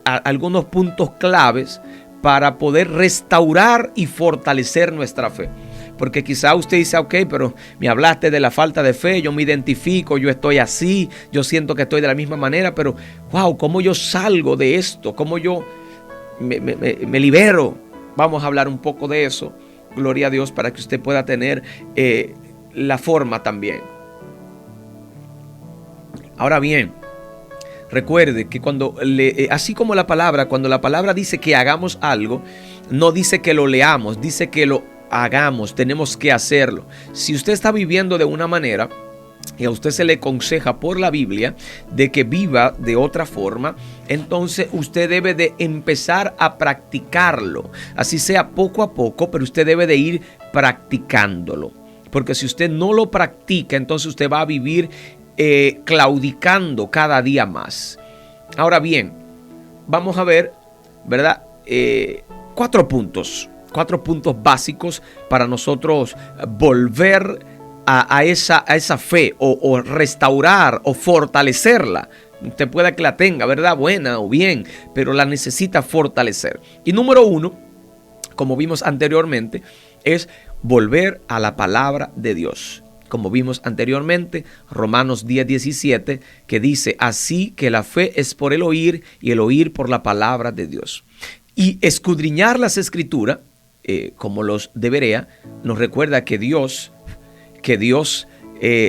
algunos puntos claves para poder restaurar y fortalecer nuestra fe. Porque quizá usted dice, ok, pero me hablaste de la falta de fe, yo me identifico, yo estoy así, yo siento que estoy de la misma manera, pero wow, ¿cómo yo salgo de esto? ¿Cómo yo me libero. Vamos a hablar un poco de eso, gloria a Dios, para que usted pueda tener la forma también. Ahora bien, recuerde que así como cuando la palabra dice que hagamos algo, no dice que lo leamos, dice que lo hagamos, tenemos que hacerlo. Si usted está viviendo de una manera y a usted se le aconseja por la Biblia de que viva de otra forma, entonces usted debe de empezar a practicarlo, así sea poco a poco, pero usted debe de ir practicándolo, porque si usted no lo practica, entonces usted va a vivir claudicando cada día más. Ahora bien, vamos a ver, ¿verdad? 4 puntos básicos para nosotros volver a esa fe o restaurar o fortalecerla. Usted puede que la tenga, ¿verdad? Buena o bien, pero la necesita fortalecer. Y número 1, como vimos anteriormente, es volver a la palabra de Dios. Como vimos anteriormente, Romanos 10:17, que dice: así que la fe es por el oír y el oír por la palabra de Dios. Y escudriñar las escrituras, como los de Berea, nos recuerda que Dios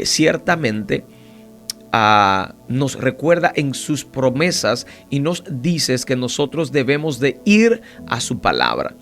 ciertamente nos recuerda en sus promesas y nos dice que nosotros debemos de ir a su palabra.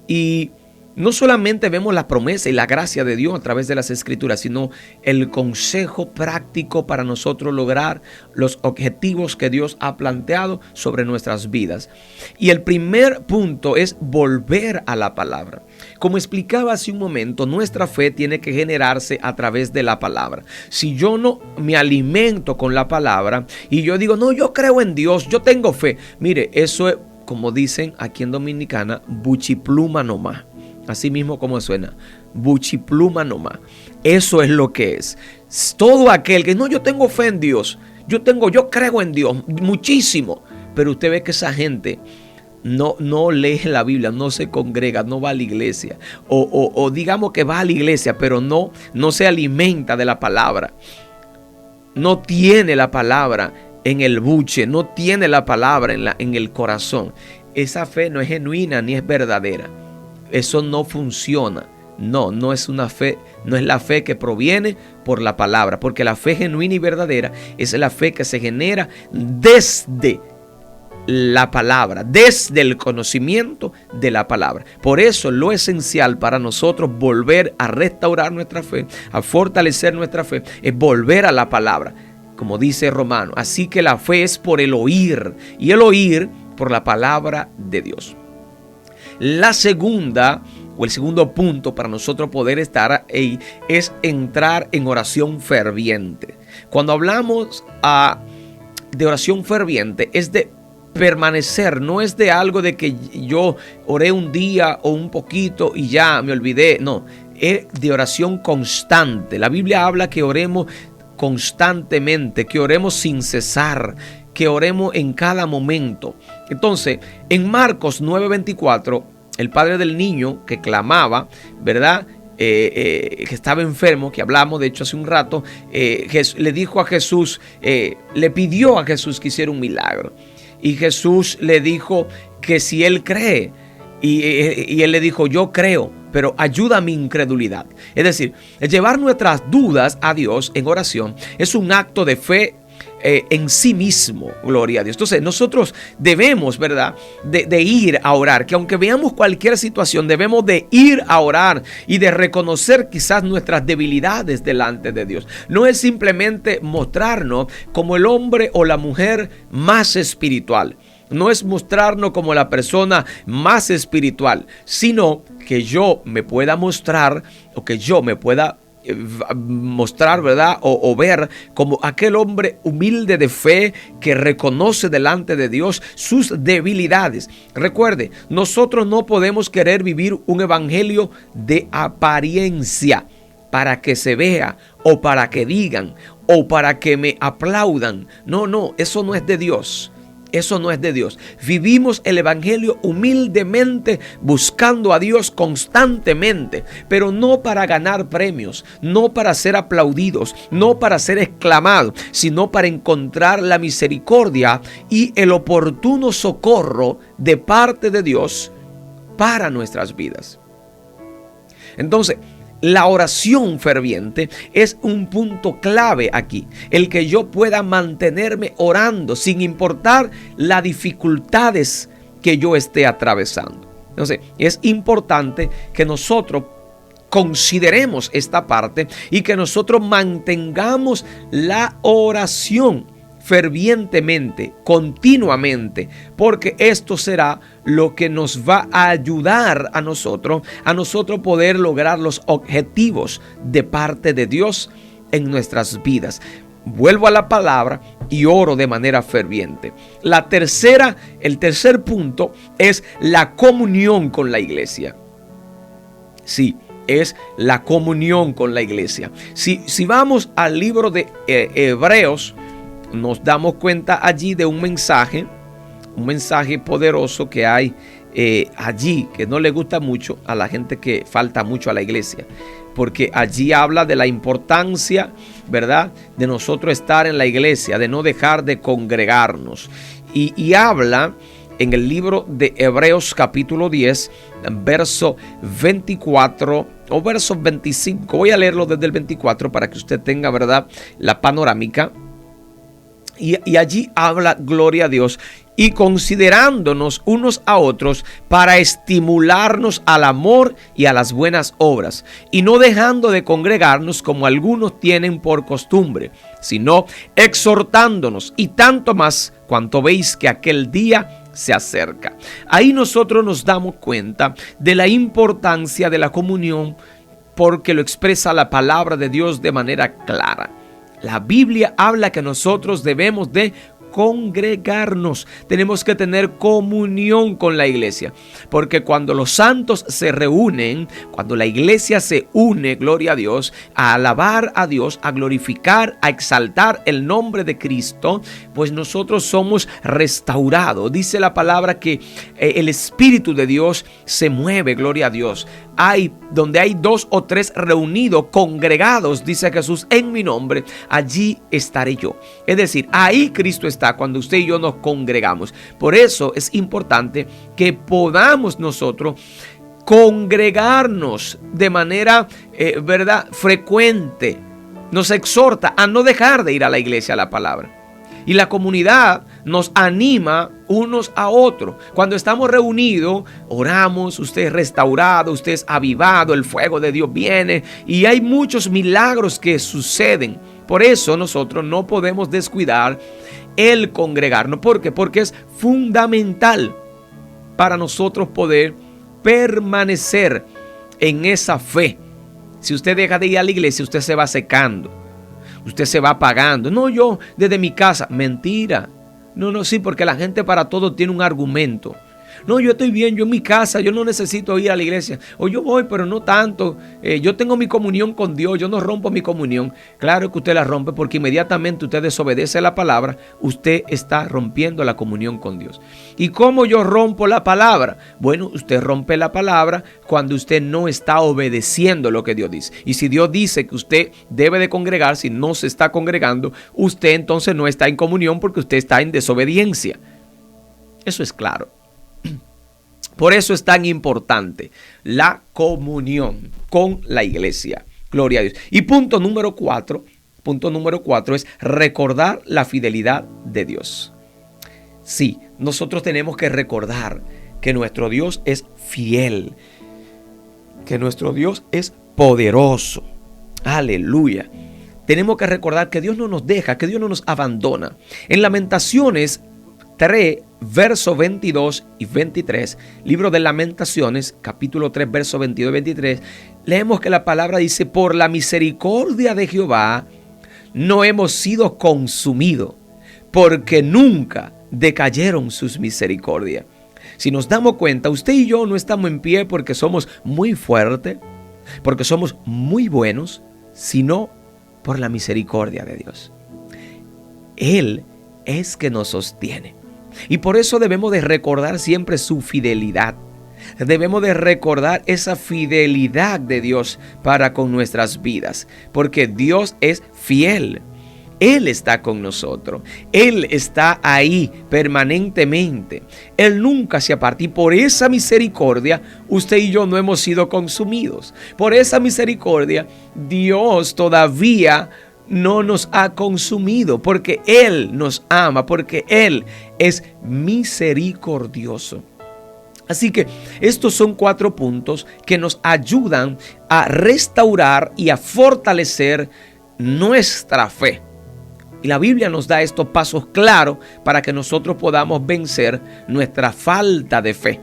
Y no solamente vemos la promesa y la gracia de Dios a través de las escrituras, sino el consejo práctico para nosotros lograr los objetivos que Dios ha planteado sobre nuestras vidas. Y el primer punto es volver a la palabra. Como explicaba hace un momento, nuestra fe tiene que generarse a través de la palabra. Si yo no me alimento con la palabra y yo digo, no, yo creo en Dios, yo tengo fe. Mire, eso es, como dicen aquí en Dominicana, buchipluma nomás. Así mismo como suena, buchipluma nomás. Eso es lo que es. Todo aquel que no, yo tengo fe en Dios, yo creo en Dios muchísimo, pero usted ve que esa gente no lee la Biblia, no se congrega, no va a la iglesia, o digamos que va a la iglesia, pero no se alimenta de la palabra, no tiene la palabra en el buche, no tiene la palabra en el corazón. Esa fe no es genuina ni es verdadera. Eso no funciona. No es una fe, no es la fe que proviene por la palabra, porque la fe genuina y verdadera es la fe que se genera desde la palabra, desde el conocimiento de la palabra. Por eso lo esencial para nosotros volver a restaurar nuestra fe, a fortalecer nuestra fe, es volver a la palabra, como dice Romano. Así que la fe es por el oír, y el oír por la palabra de Dios. La segunda o el segundo punto para nosotros poder estar ahí es entrar en oración ferviente. Cuando hablamos de oración ferviente es de permanecer, no es de algo de que yo oré un día o un poquito y ya me olvidé. No, es de oración constante. La Biblia habla que oremos constantemente, que oremos sin cesar, que oremos en cada momento. Entonces, en Marcos 9:24, el padre del niño que clamaba, ¿verdad? Que estaba enfermo, que hablamos de hecho hace un rato, le dijo a Jesús, le pidió a Jesús que hiciera un milagro. Y Jesús le dijo que si él cree, y él le dijo, yo creo, pero ayuda a mi incredulidad. Es decir, el llevar nuestras dudas a Dios en oración es un acto de fe en sí mismo, gloria a Dios. Entonces nosotros debemos, ¿verdad?, de ir a orar, que aunque veamos cualquier situación, debemos de ir a orar y de reconocer quizás nuestras debilidades delante de Dios. No es simplemente mostrarnos como el hombre o la mujer más espiritual, no es mostrarnos como la persona más espiritual, sino que yo me pueda mostrar, o que yo me pueda mostrar, ¿verdad? O ver como aquel hombre humilde de fe que reconoce delante de Dios sus debilidades. Recuerde, nosotros no podemos querer vivir un evangelio de apariencia para que se vea, o para que digan, o para que me aplaudan. No, eso no es de Dios. Eso no es de Dios. Vivimos el evangelio humildemente, buscando a Dios constantemente, pero no para ganar premios, no para ser aplaudidos, no para ser exclamados, sino para encontrar la misericordia y el oportuno socorro de parte de Dios para nuestras vidas. Entonces, la oración ferviente es un punto clave aquí. El que yo pueda mantenerme orando sin importar las dificultades que yo esté atravesando. Entonces, es importante que nosotros consideremos esta parte y que nosotros mantengamos la oración fervientemente, continuamente, porque esto será lo que nos va a ayudar a nosotros poder lograr los objetivos de parte de Dios en nuestras vidas. Vuelvo a la palabra y oro de manera ferviente. El tercer punto es la comunión con la iglesia. Sí, es la comunión con la iglesia. Si vamos al libro de Hebreos, nos damos cuenta allí de un mensaje poderoso que hay allí, que no le gusta mucho a la gente que falta mucho a la iglesia, porque allí habla de la importancia, ¿verdad?, de nosotros estar en la iglesia, de no dejar de congregarnos. Y habla en el libro de Hebreos capítulo 10, verso 24 o verso 25. Voy a leerlo desde el 24 para que usted tenga, ¿verdad?, la panorámica. Y allí habla, gloria a Dios, y considerándonos unos a otros para estimularnos al amor y a las buenas obras, y no dejando de congregarnos como algunos tienen por costumbre, sino exhortándonos, y tanto más cuanto veis que aquel día se acerca. Ahí nosotros nos damos cuenta de la importancia de la comunión, porque lo expresa la palabra de Dios de manera clara. La Biblia habla que nosotros debemos de congregarnos, tenemos que tener comunión con la iglesia, porque cuando los santos se reúnen, cuando la iglesia se une, gloria a Dios, a alabar a Dios, a glorificar, a exaltar el nombre de Cristo, pues nosotros somos restaurados. Dice la palabra que el Espíritu de Dios se mueve, gloria a Dios. Donde hay 2 o 3 reunidos, congregados, dice Jesús, en mi nombre, allí estaré yo. Es decir, ahí Cristo está cuando usted y yo nos congregamos. Por eso es importante que podamos nosotros congregarnos de manera, ¿verdad?, frecuente. Nos exhorta a no dejar de ir a la iglesia, a la palabra. Y la comunidad nos anima unos a otros. Cuando estamos reunidos, oramos, usted es restaurado, usted es avivado, el fuego de Dios viene y hay muchos milagros que suceden. Por eso nosotros no podemos descuidar el congregarnos. ¿Por qué? Porque es fundamental para nosotros poder permanecer en esa fe. Si usted deja de ir a la iglesia, usted se va secando. Usted se va apagando. No, yo desde mi casa. Mentira. No, sí, porque la gente para todo tiene un argumento. No, yo estoy bien, yo en mi casa, yo no necesito ir a la iglesia. O yo voy, pero no tanto. Yo tengo mi comunión con Dios, yo no rompo mi comunión. Claro que usted la rompe porque inmediatamente usted desobedece la palabra, usted está rompiendo la comunión con Dios. ¿Y cómo yo rompo la palabra? Bueno, usted rompe la palabra cuando usted no está obedeciendo lo que Dios dice. Y si Dios dice que usted debe de congregarse y no se está congregando, usted entonces no está en comunión porque usted está en desobediencia. Eso es claro. Por eso es tan importante la comunión con la iglesia. Gloria a Dios. Y punto número 4 es recordar la fidelidad de Dios. Sí, nosotros tenemos que recordar que nuestro Dios es fiel, que nuestro Dios es poderoso. Aleluya. Tenemos que recordar que Dios no nos deja, que Dios no nos abandona. En Lamentaciones 3, verso 22 y 23, libro de Lamentaciones, capítulo 3, verso 22 y 23, leemos que la palabra dice: por la misericordia de Jehová no hemos sido consumidos, porque nunca decayeron sus misericordias. Si nos damos cuenta, usted y yo no estamos en pie porque somos muy fuertes, porque somos muy buenos, sino por la misericordia de Dios. Él es que nos sostiene. Y por eso debemos de recordar siempre su fidelidad. Debemos de recordar esa fidelidad de Dios para con nuestras vidas, porque Dios es fiel. Él está con nosotros. Él está ahí permanentemente. Él nunca se aparta. Y por esa misericordia, usted y yo no hemos sido consumidos. Por esa misericordia, Dios todavía no nos ha consumido, porque Él nos ama, porque Él es misericordioso. Así que estos son 4 puntos que nos ayudan a restaurar y a fortalecer nuestra fe. Y la Biblia nos da estos pasos claros para que nosotros podamos vencer nuestra falta de fe.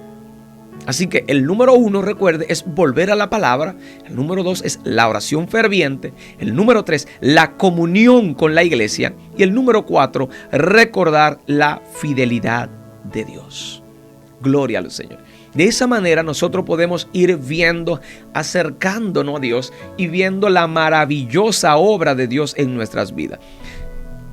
Así que el número 1, recuerde, es volver a la palabra. El número 2 es la oración ferviente. El número 3, la comunión con la iglesia. Y el número 4, recordar la fidelidad de Dios. Gloria al Señor. De esa manera nosotros podemos ir viendo, acercándonos a Dios y viendo la maravillosa obra de Dios en nuestras vidas.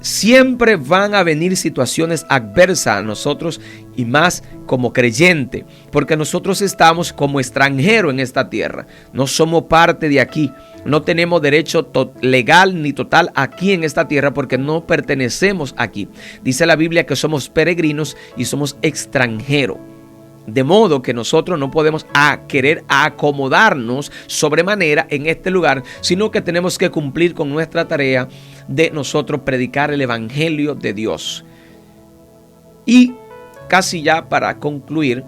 Siempre van a venir situaciones adversas a nosotros y más como creyente, porque nosotros estamos como extranjeros en esta tierra. No somos parte de aquí. No tenemos derecho legal ni total aquí en esta tierra porque no pertenecemos aquí. Dice la Biblia que somos peregrinos y somos extranjeros. De modo que nosotros no podemos querer acomodarnos sobremanera en este lugar, sino que tenemos que cumplir con nuestra tarea de nosotros predicar el evangelio de Dios. Y casi ya para concluir,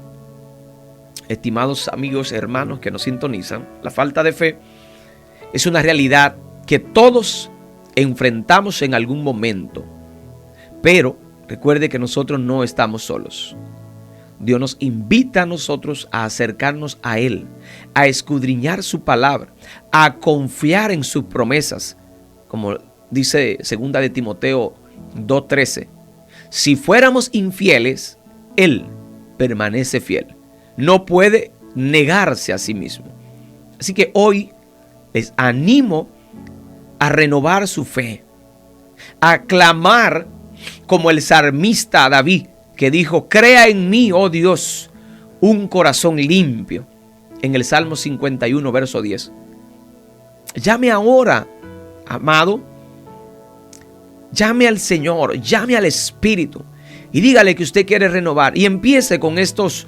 estimados amigos, hermanos que nos sintonizan, la falta de fe es una realidad que todos enfrentamos en algún momento. Pero recuerde que nosotros no estamos solos. Dios nos invita a nosotros a acercarnos a Él, a escudriñar su palabra, a confiar en sus promesas. Como dice 2 de Timoteo 2:13, si fuéramos infieles, Él permanece fiel. No puede negarse a sí mismo. Así que hoy les animo a renovar su fe, a clamar como el salmista David, que dijo, crea en mí, oh Dios, un corazón limpio, en el Salmo 51, verso 10. Llame ahora, amado, llame al Señor, llame al Espíritu y dígale que usted quiere renovar y empiece con estos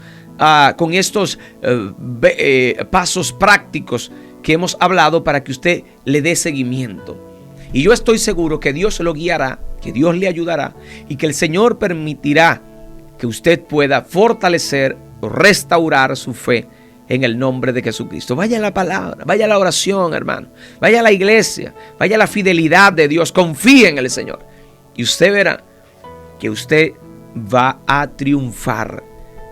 pasos prácticos que hemos hablado para que usted le dé seguimiento. Y yo estoy seguro que Dios lo guiará, que Dios le ayudará y que el Señor permitirá que usted pueda fortalecer o restaurar su fe en el nombre de Jesucristo. Vaya a la palabra, vaya a la oración, hermano. Vaya a la iglesia, vaya a la fidelidad de Dios. Confíe en el Señor. Y usted verá que usted va a triunfar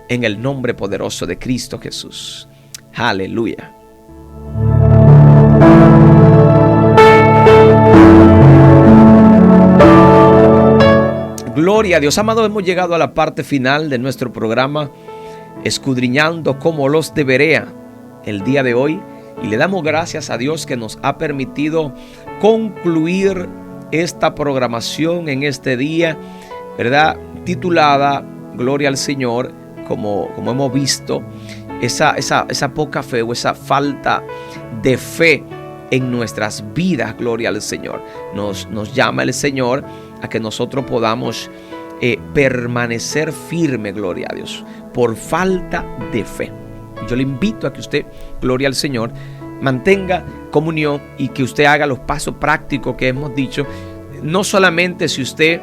en el nombre poderoso de Cristo Jesús. Aleluya. Gloria a Dios. Amado, hemos llegado a la parte final de nuestro programa Escudriñando como los de Berea el día de hoy, y le damos gracias a Dios que nos ha permitido concluir esta programación en este día, ¿verdad? Titulada Gloria al Señor, como hemos visto, esa poca fe o esa falta de fe en nuestras vidas. Gloria al Señor. Nos llama el Señor a que nosotros podamos permanecer firme, gloria a Dios, por falta de fe. Yo le invito a que usted, gloria al Señor, mantenga comunión y que usted haga los pasos prácticos que hemos dicho. No solamente si usted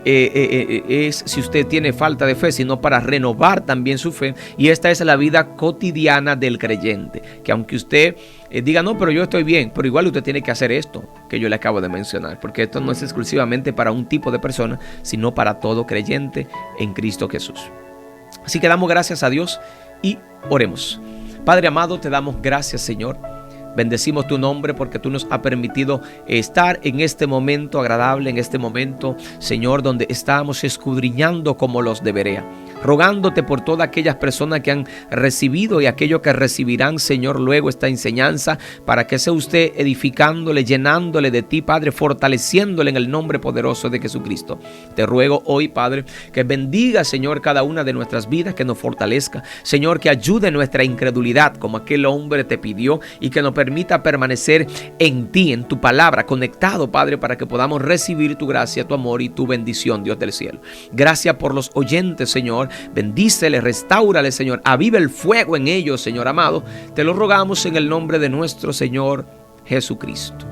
si usted tiene falta de fe, sino para renovar también su fe. Y esta es la vida cotidiana del creyente, que aunque usted diga, no, pero yo estoy bien, pero igual usted tiene que hacer esto que yo le acabo de mencionar, porque esto no es exclusivamente para un tipo de persona, sino para todo creyente en Cristo Jesús. Así que damos gracias a Dios y oremos. Padre amado, te damos gracias, Señor. Bendecimos tu nombre porque tú nos has permitido estar en este momento agradable, en este momento, Señor, donde estamos escudriñando como los de Berea. rogándote por todas aquellas personas que han recibido y aquellos que recibirán, Señor, luego esta enseñanza, para que sea usted edificándole, llenándole de ti, Padre, fortaleciéndole en el nombre poderoso de Jesucristo. Te ruego hoy, Padre, que bendiga, Señor, cada una de nuestras vidas, que nos fortalezca, Señor, que ayude nuestra incredulidad, como aquel hombre te pidió, y que nos permita permanecer en ti, en tu palabra, conectado, Padre, para que podamos recibir tu gracia, tu amor y tu bendición, Dios del cielo. Gracias por los oyentes, Señor. Bendícele, restáurale, Señor. Aviva el fuego en ellos, Señor amado. Te lo rogamos en el nombre de nuestro Señor Jesucristo.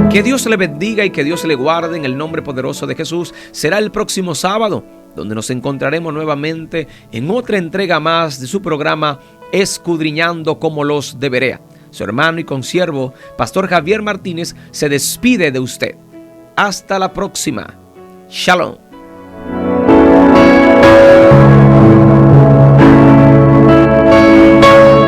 Que Dios le bendiga y que Dios le guarde en el nombre poderoso de Jesús. Será el próximo sábado, donde nos encontraremos nuevamente en otra entrega más de su programa Escudriñando como los de Berea. Su hermano y consiervo, Pastor Javier Martínez, se despide de usted. Hasta la próxima. Shalom.